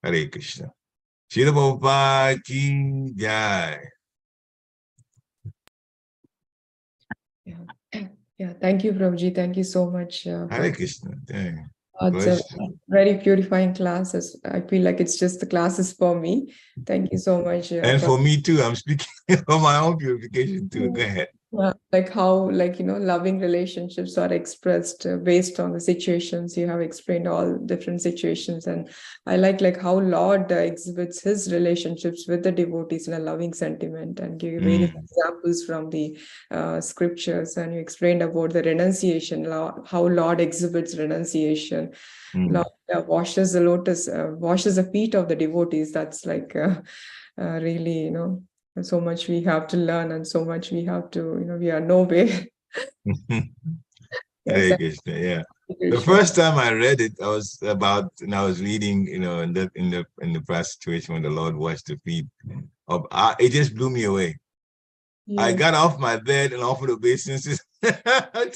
Hare Krishna. Srila Prabhupada ki jai. Yeah, thank you, Prabhuji. Thank you so much. Hare Krishna. Dang. It's a very purifying class. I feel like it's just the classes for me. Thank you so much. And for me too, I'm speaking for my own purification too. Go ahead. Like how, loving relationships are expressed based on the situations. You have explained all different situations, and I like how Lord exhibits his relationships with the devotees in a loving sentiment, and give various examples from the scriptures. And you explained about the renunciation, how Lord exhibits renunciation. Lord washes the feet of the devotees. That's really, so much we have to learn, and so much we have to, we are nowhere. Hare Krishna, yeah. The first time I read it, I was reading, in the past situation when the Lord washed the feet of, it just blew me away. Yeah. I got off my bed and offered obeisances to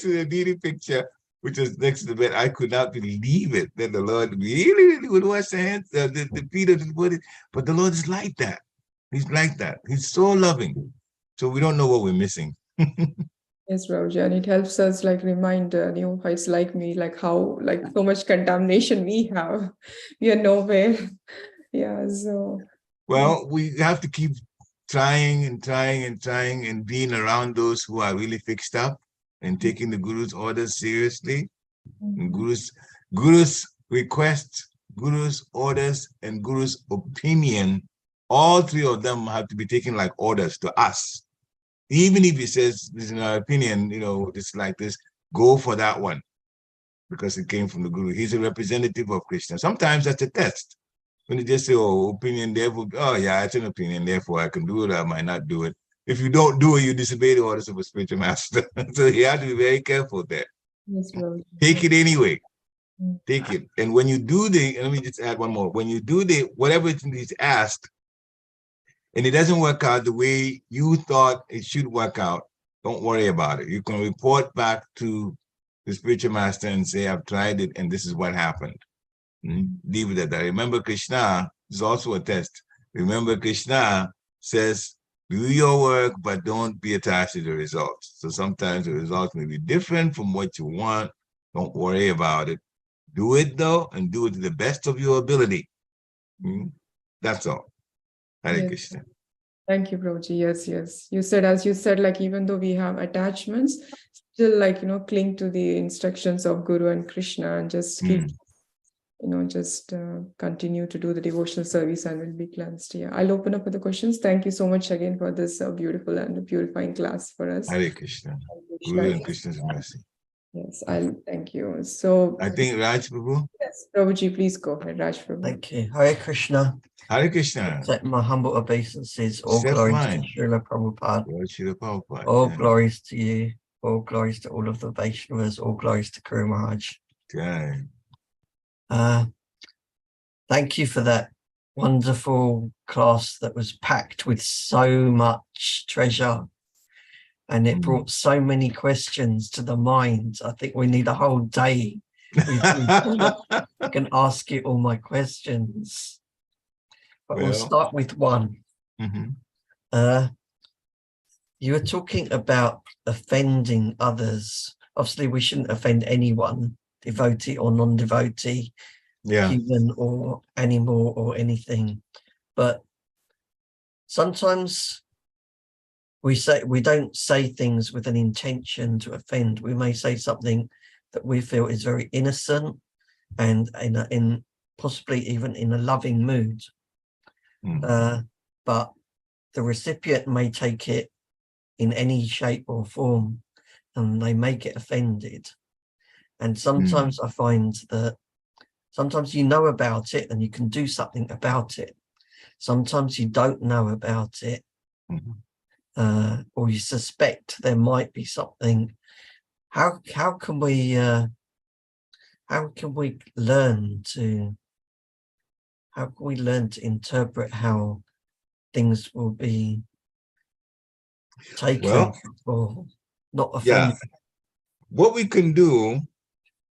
the deity picture, which was next to the bed. I could not believe it that the Lord really would wash the hands, the feet of the body. But the Lord is like that. He's like that. He's so loving. So we don't know what we're missing. Yes, Prabhuji, and it helps us remind it's like me, how so much contamination we have. We are nowhere. Yeah, so. Well, we have to keep trying and being around those who are really fixed up and taking the Guru's orders seriously. And Guru's requests, Guru's orders, and Guru's opinion, all three of them have to be taken like orders to us. Even if he says, this is in our opinion, it's like this, go for that one, because it came from the Guru. He's a representative of Krishna. Sometimes that's a test. When you just say, oh, opinion, therefore, oh yeah, it's an opinion, therefore I can do it, or I might not do it. If you don't do it, you disobey the orders of a spiritual master. So you have to be very careful there. Yes, take it anyway. Take it. And when you do let me just add one more. When you do whatever is asked, and it doesn't work out the way you thought it should work out, don't worry about it. You can report back to the spiritual master and say, I've tried it and this is what happened. Leave it at that. Remember, Krishna is also a test. Remember, Krishna says, do your work, but don't be attached to the results. So sometimes the results may be different from what you want. Don't worry about it. Do it though, and do it to the best of your ability. That's all. Hare Krishna. Thank you, Prabhuji. Yes. As you said, even though we have attachments, still cling to the instructions of Guru and Krishna, and just keep, continue to do the devotional service and will be cleansed. Yeah, I'll open up for the questions. Thank you so much again for this beautiful and purifying class for us. Hare Krishna. Guru and Krishna's mercy. Yes, I'll thank you. So, I think Raj Prabhu. yes, Prabhuji, please go ahead, Raj Prabhu. Thank you. Hare Krishna. Hare Krishna. Accept my humble obeisances. All Accept glories mine. to Srila Prabhupada. Lord Srila Prabhupada. All Yeah. glories to you. All glories to all of the Vaishnavas. All glories to Guru Maharaj. Okay. Thank you for that wonderful class that was packed with so much treasure. And it brought so many questions to the mind. I think we need a whole day. We can ask you all my questions. But we'll start with one. You were talking about offending others. Obviously, we shouldn't offend anyone, devotee or non-devotee, human or animal or anything. But sometimes we don't say things with an intention to offend. We may say something that we feel is very innocent and in possibly even in a loving mood. But the recipient may take it in any shape or form and they may get offended. And sometimes I find that sometimes you know about it and you can do something about it. Sometimes you don't know about it. Or you suspect there might be something. How can we learn to interpret how things will be taken or not offended? What we can do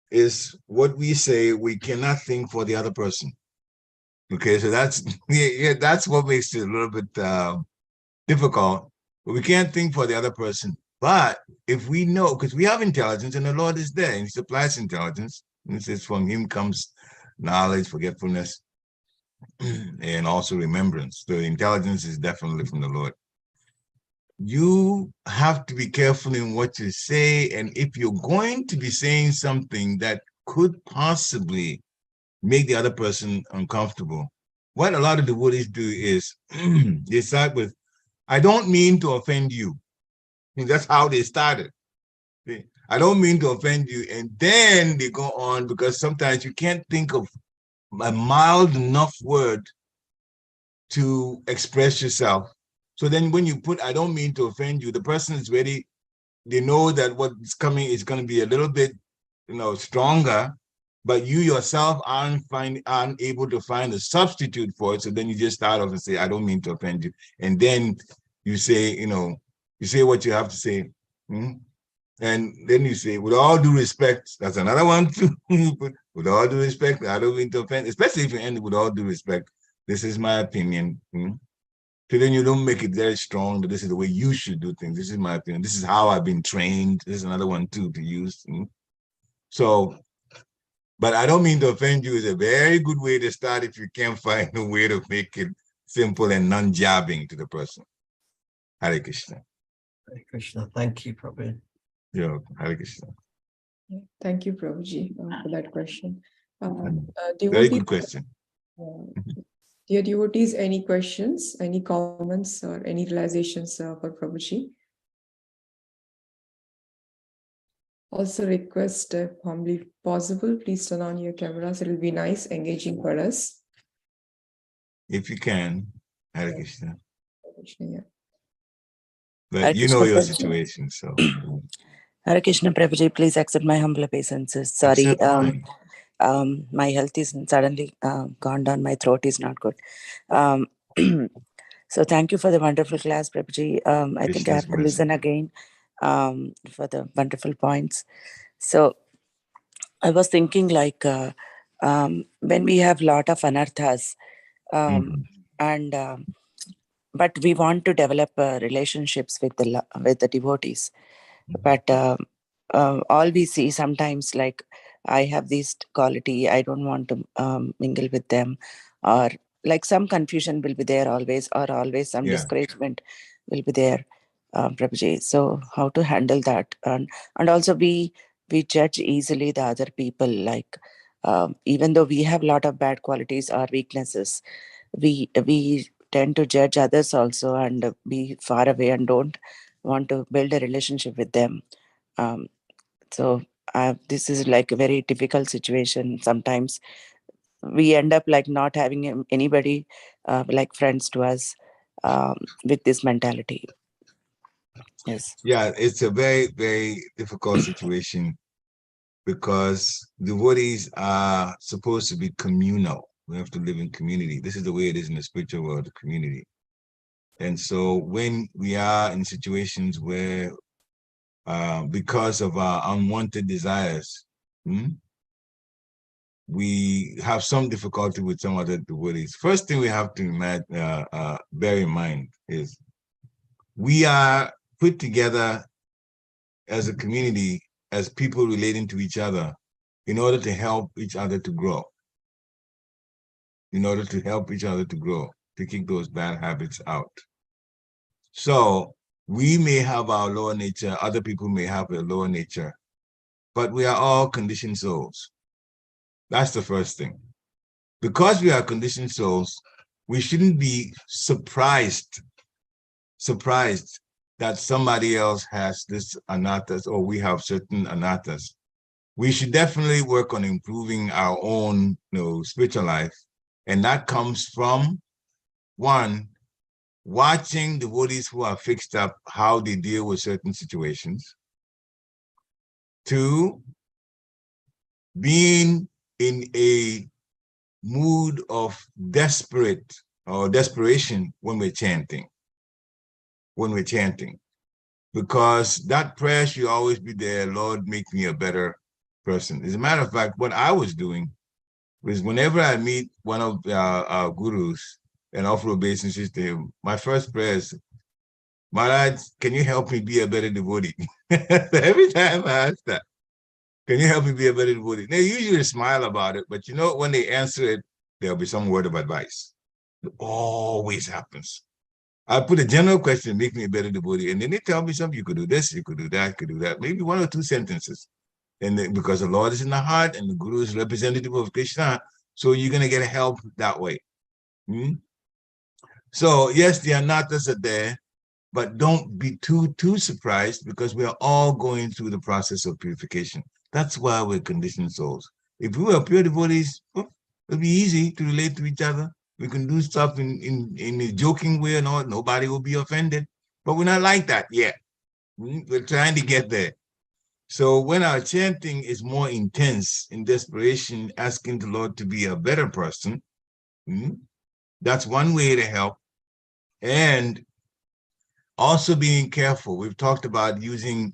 is what we say, we cannot think for the other person. Okay, so that's that's what makes it a little bit difficult. But we can't think for the other person. But if we know, because we have intelligence and the Lord is there and he supplies intelligence, and it says from him comes knowledge, forgetfulness, and also remembrance. So intelligence is definitely from the Lord. You have to be careful in what you say. And if you're going to be saying something that could possibly make the other person uncomfortable, what a lot of devotees do is they start with, I don't mean to offend you. And that's how they started. I don't mean to offend you. And then they go on, because sometimes you can't think of a mild enough word to express yourself. So then when you put, I don't mean to offend you, the person is ready. They know that what's coming is going to be a little bit, stronger, but you yourself aren't able to find a substitute for it. So then you just start off and say, I don't mean to offend you. And then you say, you say what you have to say. And then you say, with all due respect, that's another one too. With all due respect, I don't mean to offend, especially if you end with all due respect. This is my opinion. So then you don't make it very strong that this is the way you should do things. This is my opinion. This is how I've been trained. This is another one too to use. So, but I don't mean to offend you is a very good way to start if you can't find a way to make it simple and non-jabbing to the person. Hare Krishna. Hare Krishna. Thank you, Prabhu. Yeah, Hare Krishna. Thank you, Prabhuji, for that question. Very good question. Dear devotees, any questions, any comments, or any realizations for Prabhuji? Also request, if humbly possible, please turn on your cameras. It will be nice, engaging for us. If you can, Hare Krishna. Yeah. But Hare you know Krishna, your Prabhuji. situation, so. Hare Krishna, Prabhuji, please accept my humble obeisances. Sorry, Accept mine. my health is suddenly gone down. My throat is not good. So thank you for the wonderful class, Prabhuji. I think I Krishna's have to listen again for the wonderful points. So I was thinking like when we have lot of anarthas and but we want to develop relationships with the devotees. But all we see sometimes, like, I have this quality, I don't want to mingle with them, or like some confusion will be there always, or always some discouragement will be there, Prabhuji. So how to handle that? And also we judge easily the other people, like even though we have a lot of bad qualities or weaknesses, we tend to judge others also and be far away and don't want to build a relationship with them. So this is like a very difficult situation. Sometimes we end up like not having anybody like friends to us with this mentality. Yes. Yeah, it's a very, very difficult situation because devotees are supposed to be communal. We have to live in community. This is the way it is in the spiritual world, the community. And so when we are in situations where, because of our unwanted desires, we have some difficulty with some other devotees. First thing we have to bear in mind is we are put together as a community, as people relating to each other, in order to help each other to grow. In order to help each other to grow, to kick those bad habits out. So we may have our lower nature, other people may have a lower nature, but we are all conditioned souls. That's the first thing. Because we are conditioned souls, we shouldn't be surprised that somebody else has this anathas or we have certain anathas. We should definitely work on improving our own spiritual life. And that comes from, one, watching devotees who are fixed up, how they deal with certain situations. Two, being in a mood of desperation when we're chanting. Because that prayer should always be there, Lord, make me a better person. As a matter of fact, what I was doing was whenever I meet one of our gurus and offer obeisance to him, my first prayer is, Maharaj, can you help me be a better devotee? Every time I ask that, can you help me be a better devotee? They usually smile about it, but when they answer it, there'll be some word of advice. It always happens. I put a general question, make me a better devotee, and then they tell me something, you could do this, you could do that, you could do that, maybe one or two sentences. And then, because the Lord is in the heart and the Guru is representative of Krishna, so you're going to get help that way. So yes, the anathas are there, but don't be too surprised because we are all going through the process of purification. That's why we're conditioned souls. If we were pure devotees, it'll be easy to relate to each other. We can do stuff in a joking way and all. Nobody will be offended. But we're not like that yet. We're trying to get there. So when our chanting is more intense, in desperation, asking the Lord to be a better person, that's one way to help. And also being careful. We've talked about using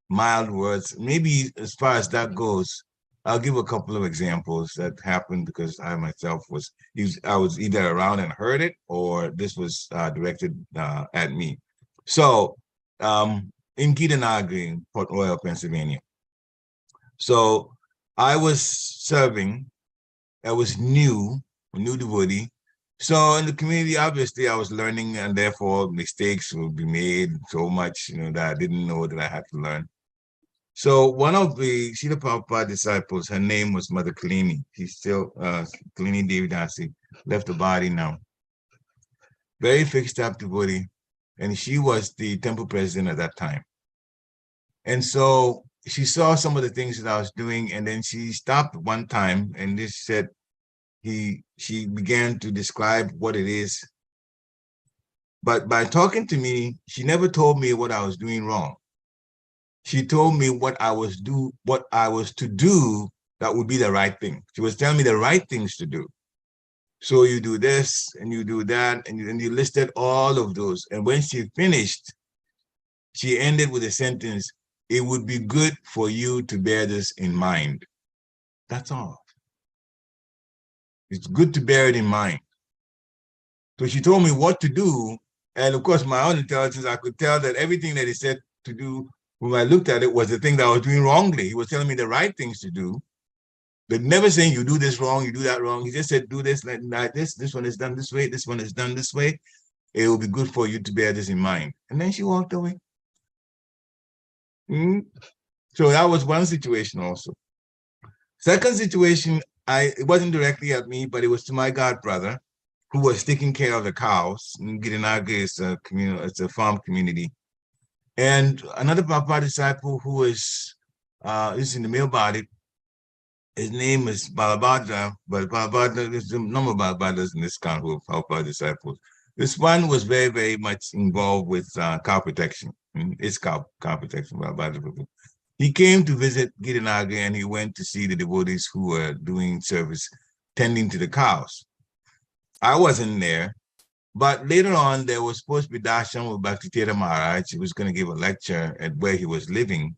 mild words. Maybe as far as that goes, I'll give a couple of examples that happened because I myself was either around and heard it, or this was directed at me. So in Gitanagri, in Port Royal, Pennsylvania. So I was serving. I was a new devotee. So in the community, obviously, I was learning, and therefore mistakes will be made so much, that I didn't know that I had to learn. So one of the Srila Prabhupada disciples, her name was Mother Kalini. She's still Kalini Devidasi, left the body now. Very fixed up devotee, and she was the temple president at that time. And so she saw some of the things that I was doing, and then she stopped one time and just said, she began to describe what it is. But by talking to me, she never told me what I was doing wrong. She told me what I was to do that would be the right thing. She was telling me the right things to do. So you do this and you do that, and you listed all of those. And when she finished, she ended with a sentence, it would be good for you to bear this in mind. That's all. It's good to bear it in mind. So she told me what to do. And of course, my own intelligence, I could tell that everything that he said to do, when I looked at it, was the thing that I was doing wrongly. He was telling me the right things to do, but never saying you do this wrong, you do that wrong. He just said, do this, like this. This one is done this way. This one is done this way. It will be good for you to bear this in mind. And then she walked away. So that was one situation also. Second situation, it wasn't directly at me, but it was to my god brother, who was taking care of the cows. Gitanagri is it's a farm community. And another Prabhupada disciple who is is in the male body. His name is Balabhadra, but Balabhadra, there's a number of Balabhadras in this count who help our disciples. This one was very, very much involved with cow protection. It's cow protection, Balabhadra. He came to visit Girinagari and he went to see the devotees who were doing service, tending to the cows. I wasn't there, but later on, there was supposed to be darshan with Bhakti Tirtha Maharaj. He was going to give a lecture at where he was living.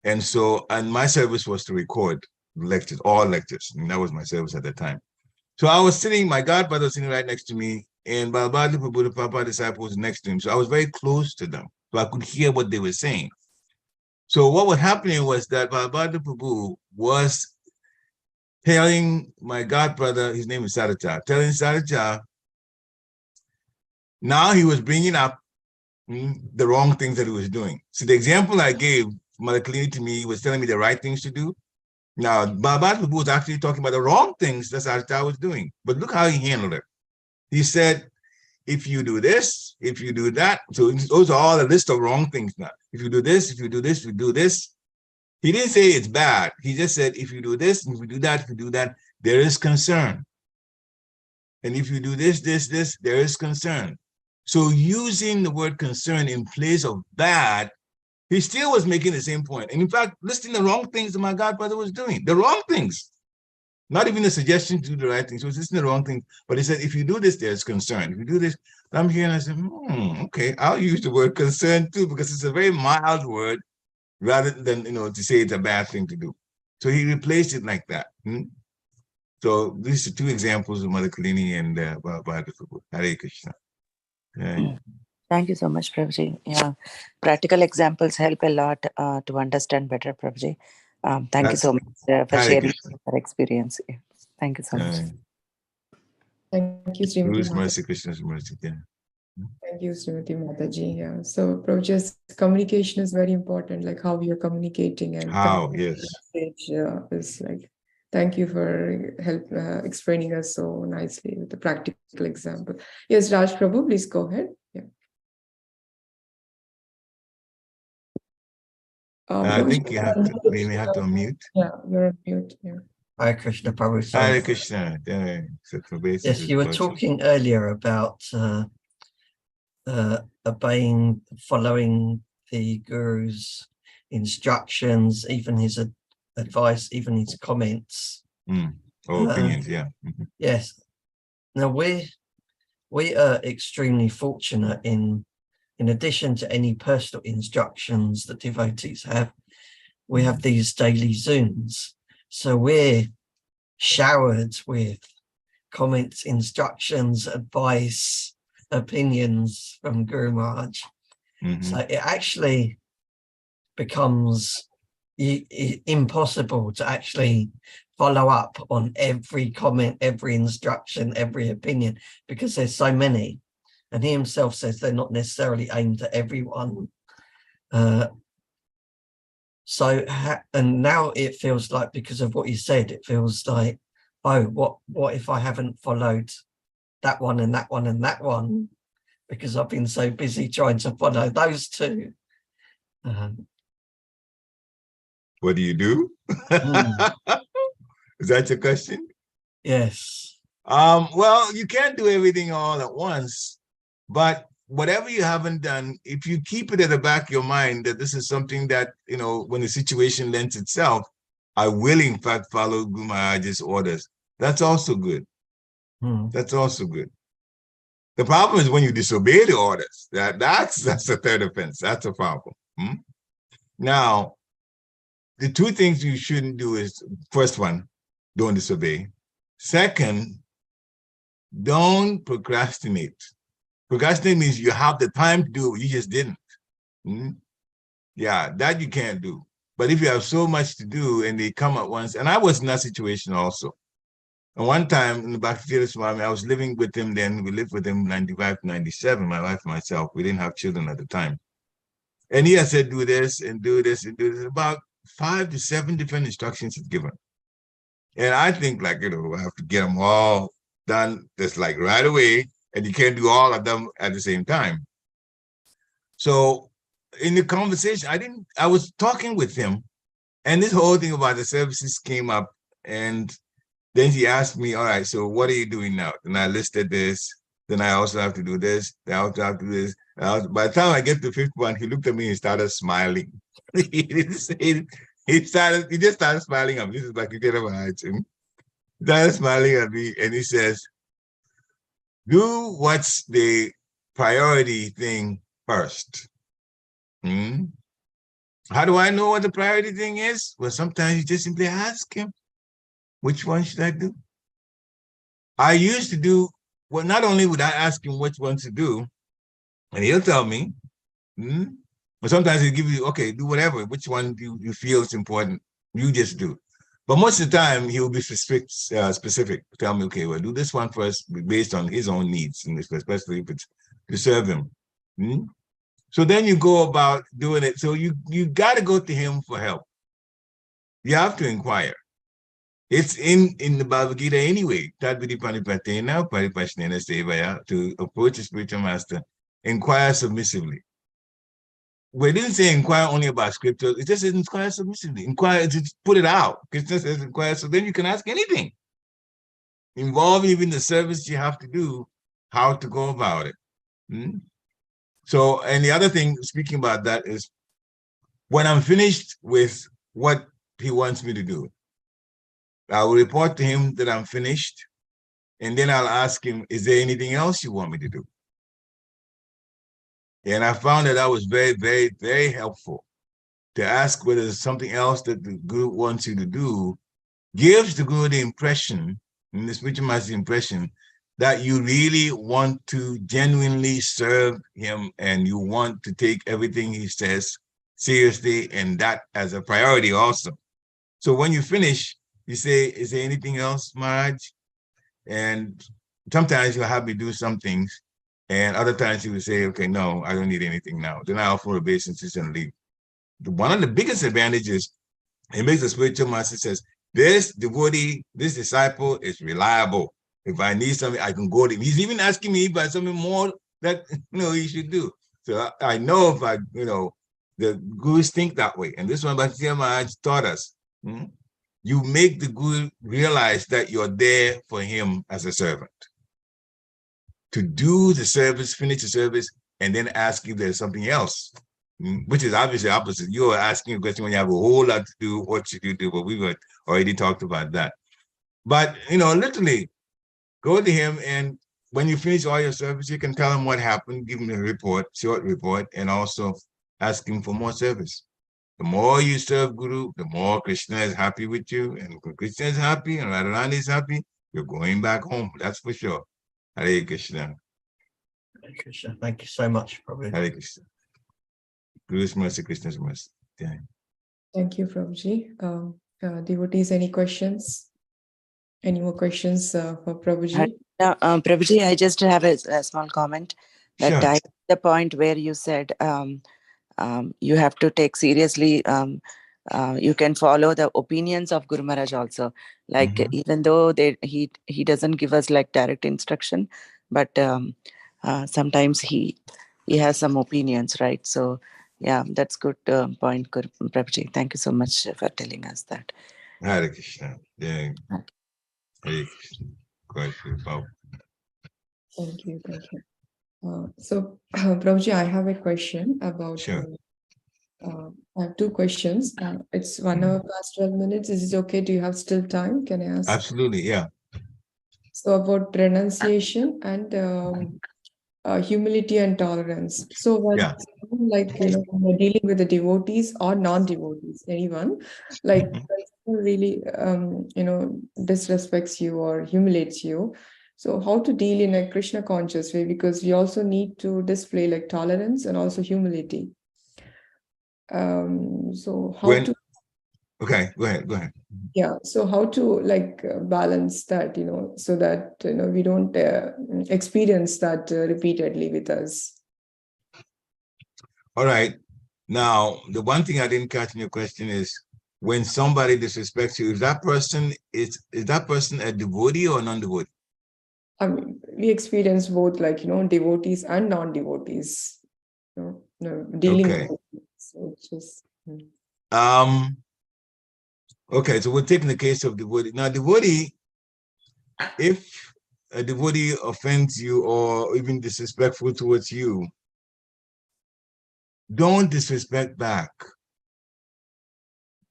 And so, and my service was to record lectures, all lectures. And that was my service at the time. So I was sitting, my godfather was sitting right next to me, and Balabhadra Prabhu, the Papa disciple, was next to him. So I was very close to them. So I could hear what they were saying. So what was happening was that Balabhadra Prabhu was telling my godbrother, his name is Sadacha, telling Sadacha, now he was bringing up the wrong things that he was doing. So the example I gave, Mother Kalini to me, was telling me the right things to do. Now, Balabhadra Prabhu was actually talking about the wrong things that Sadacha was doing. But look how he handled it. He said, if you do this, if you do that, so those are all a list of wrong things now. If you do this, if you do this, if you do this. He didn't say it's bad. He just said, if you do this, if you do that, if you do that, there is concern. And if you do this, this, there is concern. So using the word concern in place of bad, he still was making the same point. And in fact, listing the wrong things that my godbrother was doing, the wrong things. Not even a suggestion to do the right things. He was listing the wrong things. But he said, if you do this, there's concern. If you do this, I'm here and I said, okay, I'll use the word concern too, because it's a very mild word rather than, to say it's a bad thing to do. So he replaced it like that. So these are two examples of Mother Kalini and Balabhadra Prabhu. Hare Krishna. Okay. Thank you so much, Prabhuji. Yeah, practical examples help a lot to understand better, Prabhuji. Thank you so much for sharing your experience. Yeah. Thank you so much. Thank you, Srimati Bruce, Mataji. mercy, Krishna's mercy. Yeah. Thank you, Srimati Mataji. Yeah. So, Prabhuji's communication is very important, like how we are communicating and How, yes. message is like. Thank you for explaining us so nicely with the practical example. Yes, Raj Prabhu, please go ahead. Yeah. I think you have to, we may have to unmute. Yeah, you're on mute. Yeah. Hare Krishna, Prabhu. Hare Krishna. Yes, you were talking earlier about obeying, following the Guru's instructions, even his advice, even his comments. Opinions, yeah. Yes. Now we are extremely fortunate in addition to any personal instructions that devotees have, we have these daily Zooms. So we're showered with comments, instructions, advice, opinions from Guru Maharaj. So it actually becomes impossible to actually follow up on every comment, every instruction, every opinion, because there's so many. And he himself says they're not necessarily aimed at everyone. And now it feels like, because of what you said, it feels like, oh, what if I haven't followed that one and that one and that one, because I've been so busy trying to follow those two. What do you do? Is that your question? Yes. Well, you can't do everything all at once, but whatever you haven't done, if you keep it at the back of your mind that this is something that, when the situation lends itself, I will in fact follow Guru Maharaj's orders. That's also good. That's also good. The problem is when you disobey the orders. That's the third offense. That's a problem. Now, the two things you shouldn't do is, first one, don't disobey. Second, don't procrastinate. Procrastinate means you have the time to do it, you just didn't. Yeah, that you can't do. But if you have so much to do and they come at once, and I was in that situation also. And one time in the Bhakti Tirtha Swami, I was living with him then. We lived with him 95 to 97, my wife and myself. We didn't have children at the time. And he had said, do this and do this and do this. About 5 to 7 different instructions he's given. And I think I have to get them all done just like right away. And you can't do all of them at the same time. So in the conversation, I was talking with him And this whole thing about the services came up, and then she asked me, all right, so what are you doing now? And I listed this. Then I also have to do this. I also have to do this. By the time I get to the fifth one, he looked at me and started smiling. He didn't say it. He just started smiling at me. This is like you get him a He started smiling at me and he says, do what's the priority thing first. How do I know what the priority thing is? Well, sometimes you just simply ask him, which one should I do? I used to do, well, not only would I ask him which one to do, and he'll tell me, but sometimes he'll give you, okay, do whatever, which one do you feel is important, you just do. But most of the time, he'll be specific. Tell me, okay, well, do this one first based on his own needs, and especially if it's to serve him. So then you go about doing it. So you got to go to him for help. You have to inquire. It's in the Bhagavad Gita anyway. To approach a spiritual master, inquire submissively. We didn't say inquire only about scripture. It just says inquire submissively. Inquire, to put it out. It just says inquire, so then you can ask anything. Involve even the service you have to do, how to go about it. So, and the other thing, speaking about that, is when I'm finished with what he wants me to do, I will report to him that I'm finished, and then I'll ask him, is there anything else you want me to do? And I found that was very, very, very helpful to ask whether there's something else that the Guru wants you to do, gives the Guru the impression, and the spiritual master the impression, that you really want to genuinely serve him and you want to take everything he says seriously, and that as a priority also. So when you finish, you say, is there anything else, Maharaj? And sometimes you'll have me do some things, and other times you will say, okay, no, I don't need anything now. Then I offer obeisances and leave. One of the biggest advantages, it makes the spiritual master says, this devotee, this disciple is reliable. If I need something, I can go to him. He's even asking me about something more that he should do. So I know if I, the gurus think that way. And this one, Bhakti Maharaj taught us. You make the guru realize that you're there for him as a servant. To do the service, finish the service, and then ask if there's something else, which is obviously opposite. You're asking a question when you have a whole lot to do. What should you do? But we've already talked about that. But, literally, go to him, and when you finish all your service, you can tell him what happened, give him a report, short report, and also ask him for more service. The more you serve Guru, the more Krishna is happy with you. And when Krishna is happy and Radharani is happy, you're going back home. That's for sure. Hare Krishna. Hare Krishna. Thank you so much, Prabhuji. Hare Krishna. Guru's mercy, Krishna's mercy. Yeah. Thank you, Prabhuji. Devotees, any questions? Any more questions for Prabhuji? Prabhuji, I just have a small comment. That Sure. I the point where you said you have to take seriously. You can follow the opinions of Guru Maharaj also. Like even though he doesn't give us like direct instruction, but sometimes he has some opinions, right? So yeah, that's good point, Prabhuji. Thank you so much for telling us that. Hare Krishna. Yeah. Hare Krishna. Quite powerful. Thank you. So, Prabhuji, I have a question about. Sure. I have two questions. It's 1 hour past 12 minutes. Is it okay? Do you have still time? Can I ask? Absolutely, yeah. So about renunciation and humility and tolerance. So when someone when we're dealing with the devotees or non-devotees, anyone, like when someone really disrespects you or humiliates you, so how to deal in a Krishna conscious way? Because we also need to display like tolerance and also humility. So how to? Okay, go ahead. Yeah, so how to balance that, so that we don't experience that repeatedly with us. All right. Now, the one thing I didn't catch in your question is when somebody disrespects you, is that person a devotee or non-devotee? I mean, we experience both, devotees and non-devotees. Dealing Okay. with it. So it's just. Okay, so we're taking the case of devotee. Now, devotee, if a devotee offends you or even disrespectful towards you, don't disrespect back.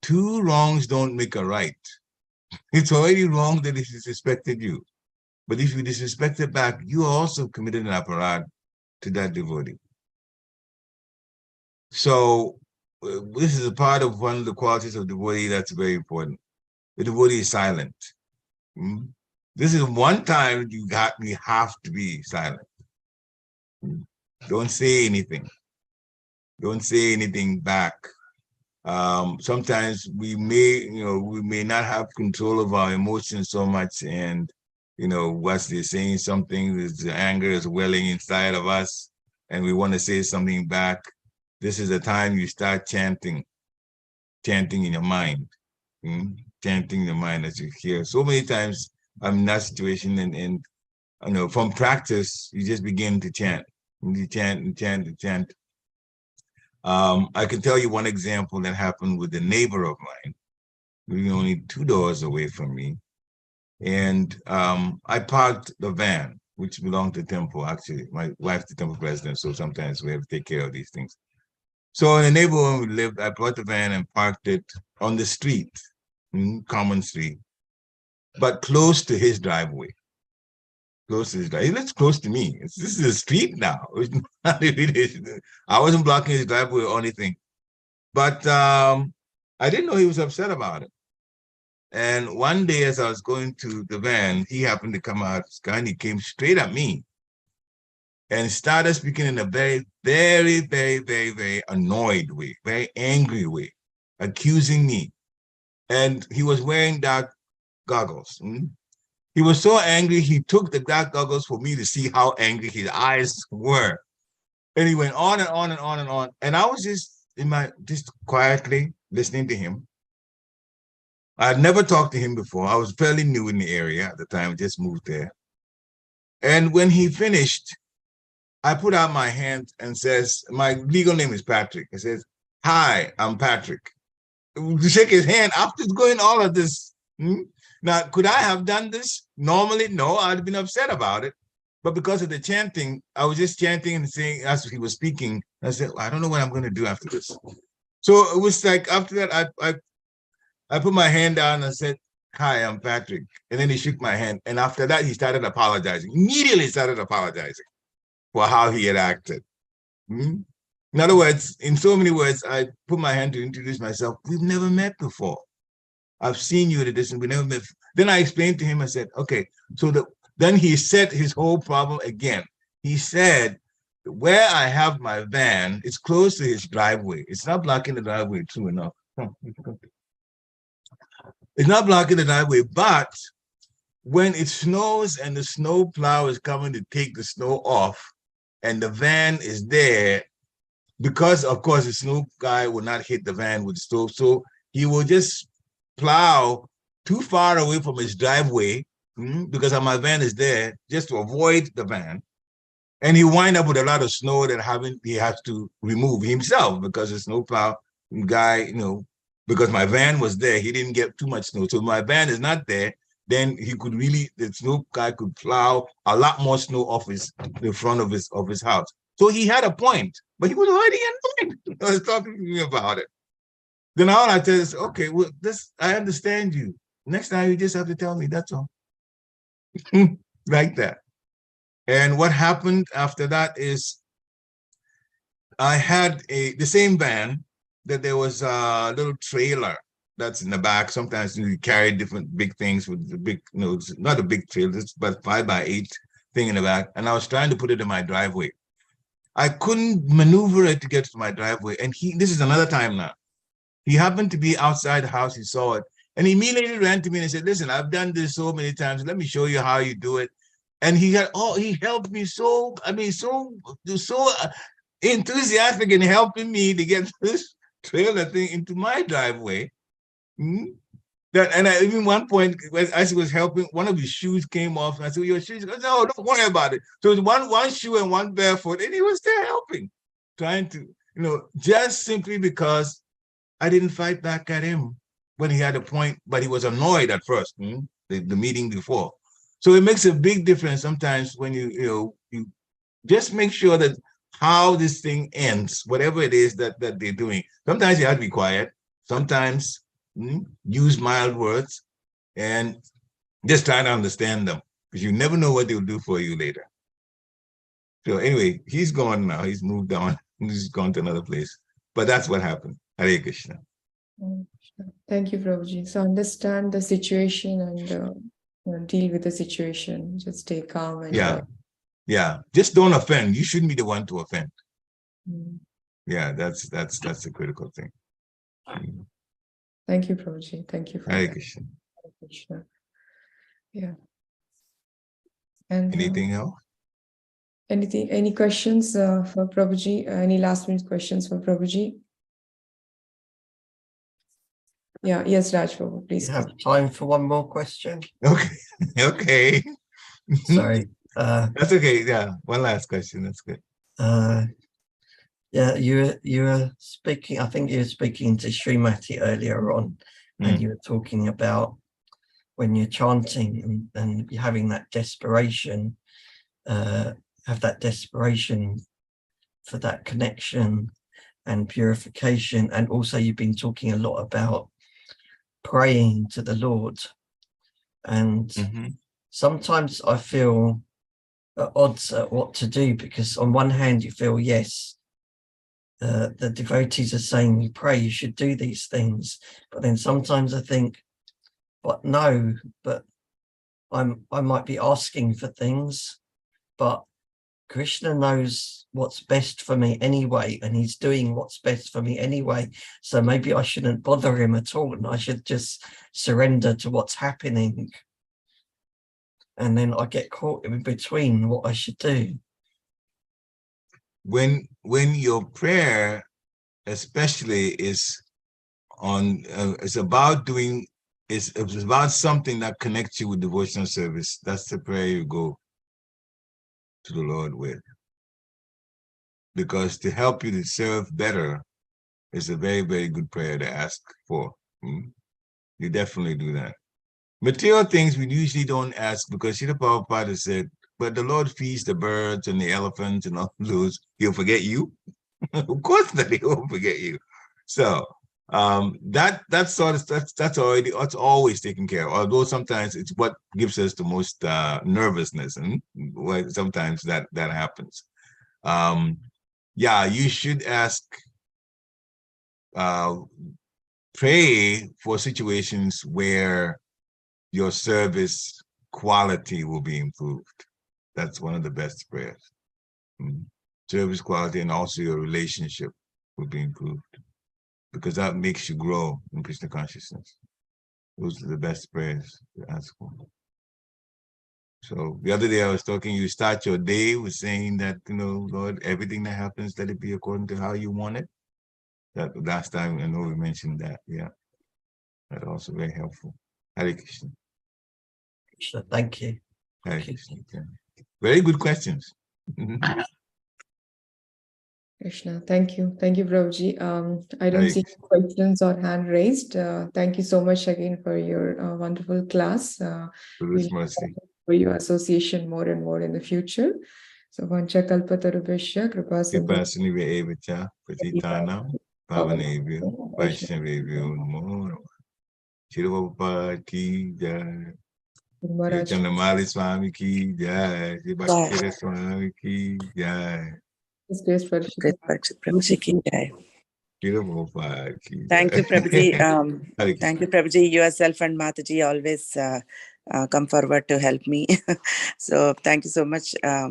Two wrongs don't make a right. It's already wrong that he disrespected you. But if you disrespected back, you also committed an aparad to that devotee. So this is a part of one of the qualities of devotee that's very important. The devotee is silent. This is one time you have to be silent. Don't say anything. Don't say anything back. Sometimes we may not have control of our emotions so much, and once they're saying something, the anger is welling inside of us, and we want to say something back. This is the time you start chanting in your mind, chanting in your mind as you hear. So many times I'm in that situation, and from practice, you just begin to chant. You chant and chant and chant. I can tell you one example that happened with a neighbor of mine. We were only 2 doors away from me. And I parked the van, which belonged to temple. Actually, my wife's the temple president, so sometimes we have to take care of these things. So in the neighborhood we lived, I brought the van and parked it on the street, common street, but close to his driveway. Close to his driveway. He lives close to me. This is a street now. I wasn't blocking his driveway or anything. But I didn't know he was upset about it. And one day as I was going to the van, he happened to come out and he came straight at me and started speaking in a very, very, very, very, very annoyed way, very angry way, accusing me. And he was wearing dark goggles. He was so angry, he took the dark goggles for me to see how angry his eyes were. And he went on and on and on and on. And I was just quietly listening to him. I had never talked to him before. I was fairly new in the area at the time, I just moved there. And when he finished, I put out my hand and says, my legal name is Patrick. I says, "Hi, I'm Patrick." To shake his hand after going all of this. Now, could I have done this? Normally, no, I'd have been upset about it. But because of the chanting, I was just chanting and saying, as he was speaking, I said, I don't know what I'm going to do after this. So it was like, after that, I put my hand down and said, "Hi, I'm Patrick." And then he shook my hand. And after that, he started apologizing. Immediately started apologizing for how he had acted. In other words, in so many words, I put my hand to introduce myself. We've never met before. I've seen you at a distance. We never met. Then I explained to him, I said, okay, so then he said his whole problem again. He said, where I have my van, it's close to his driveway. It's not blocking the driveway true enough. It's not blocking the driveway, but when it snows and the snow plow is coming to take the snow off and the van is there, because of course the snow guy will not hit the van with the snow, so he will just plow too far away from his driveway because my van is there just to avoid the van. And he wind up with a lot of snow that he has to remove himself because the snow plow guy, because my van was there, he didn't get too much snow. So my van is not there, then the snow guy could plow a lot more snow off the front of his house. So he had a point, but he was already annoyed. I was talking to me about it. Then all I tell is, okay, well, I understand you. Next time you just have to tell me, that's all. Like that. And what happened after that is I had the same van that there was a little trailer that's in the back. Sometimes you carry different big things with the big, it's not a big trailer, it's about 5x8 thing in the back. And I was trying to put it in my driveway. I couldn't maneuver it to get to my driveway. And this is another time now. He happened to be outside the house, he saw it. And he immediately ran to me and said, listen, I've done this so many times. Let me show you how you do it. And he helped me so enthusiastic in helping me to get this trailer thing into my driveway. And even one point, as he was helping, one of his shoes came off. And I said, your shoes? He goes, no, don't worry about it. So it was one shoe and one barefoot, and he was still helping, trying to, just simply because I didn't fight back at him. when he had a point, but he was annoyed at first, the meeting before. So it makes a big difference sometimes when you just make sure that how this thing ends, whatever it is that they're doing. Sometimes you have to be quiet. Sometimes use mild words and just try to understand them, because you never know what they'll do for you later. So anyway, he's gone now. He's moved on. He's gone to another place. But that's what happened. Hare Krishna. Thank you, Prabhuji. So understand the situation and deal with the situation. Just stay calm and yeah. Just don't offend. You shouldn't be the one to offend. Mm. Yeah, that's the critical thing. Thank you, Prabhuji. Thank you for Hare that. Krishna. Hare Krishna. Yeah. And Anything else? any questions for Prabhuji? Any last minute questions for Prabhuji? Yeah, yes, Raj Prabhu, You please. have time for one more question? Okay. Okay. Sorry. That's okay. Yeah. One last question. That's good. Yeah, you were speaking, I think you were speaking to Srimati earlier on, and you were talking about when you're chanting and you're having that desperation, have that desperation for that connection and purification. And also you've been talking a lot about praying to the Lord. And sometimes I feel at odds at what to do, because on one hand you feel, yes, the devotees are saying you pray, you should do these things, but then sometimes I think, but no, but I might be asking for things, but Krishna knows what's best for me anyway, and he's doing what's best for me anyway, so maybe I shouldn't bother him at all, and I should just surrender to what's happening. And then I get caught in between what I should do. When your prayer especially is on it's about something that connects you with devotional service, that's the prayer you go to the Lord with, because to help you to serve better is a very, very good prayer to ask for. You definitely do that. Material things we usually don't ask, because Srila Prabhupada said, but the Lord feeds the birds and the elephants and all those, he'll forget you. Of course that he won't forget you. So that's always taken care of, although sometimes it's what gives us the most nervousness, and sometimes that happens. Yeah, you should ask, pray for situations where your service quality will be improved. That's one of the best prayers. Service quality, and also your relationship will be improved, because that makes you grow in Krishna consciousness. Those are the best prayers to ask for. So the other day I was talking, you start your day with saying that, Lord, everything that happens, let it be according to how you want it. That last time I know we mentioned that. Yeah. That's also very helpful. Hare Krishna. Thank you. Hare Krishna. Very good questions. Krishna, thank you. Thank you, Prabhuji. I don't see questions or hand raised. Thank you so much again for your wonderful class. We'll for your association more and more in the future. So, Vancha Kalpatarubhashya, Kripa Sindhu Evacha, Patitanam, Pavanebhyo, Vaishnavebhyo, Namo. Srila Prabhupada ki jai. Chandamali Swami ki jai. Bhakti Swami ki jai. Thank you, Prabhuji. Thank you, Prabhuji. Yourself and Mataji always come forward to help me. So thank you so much.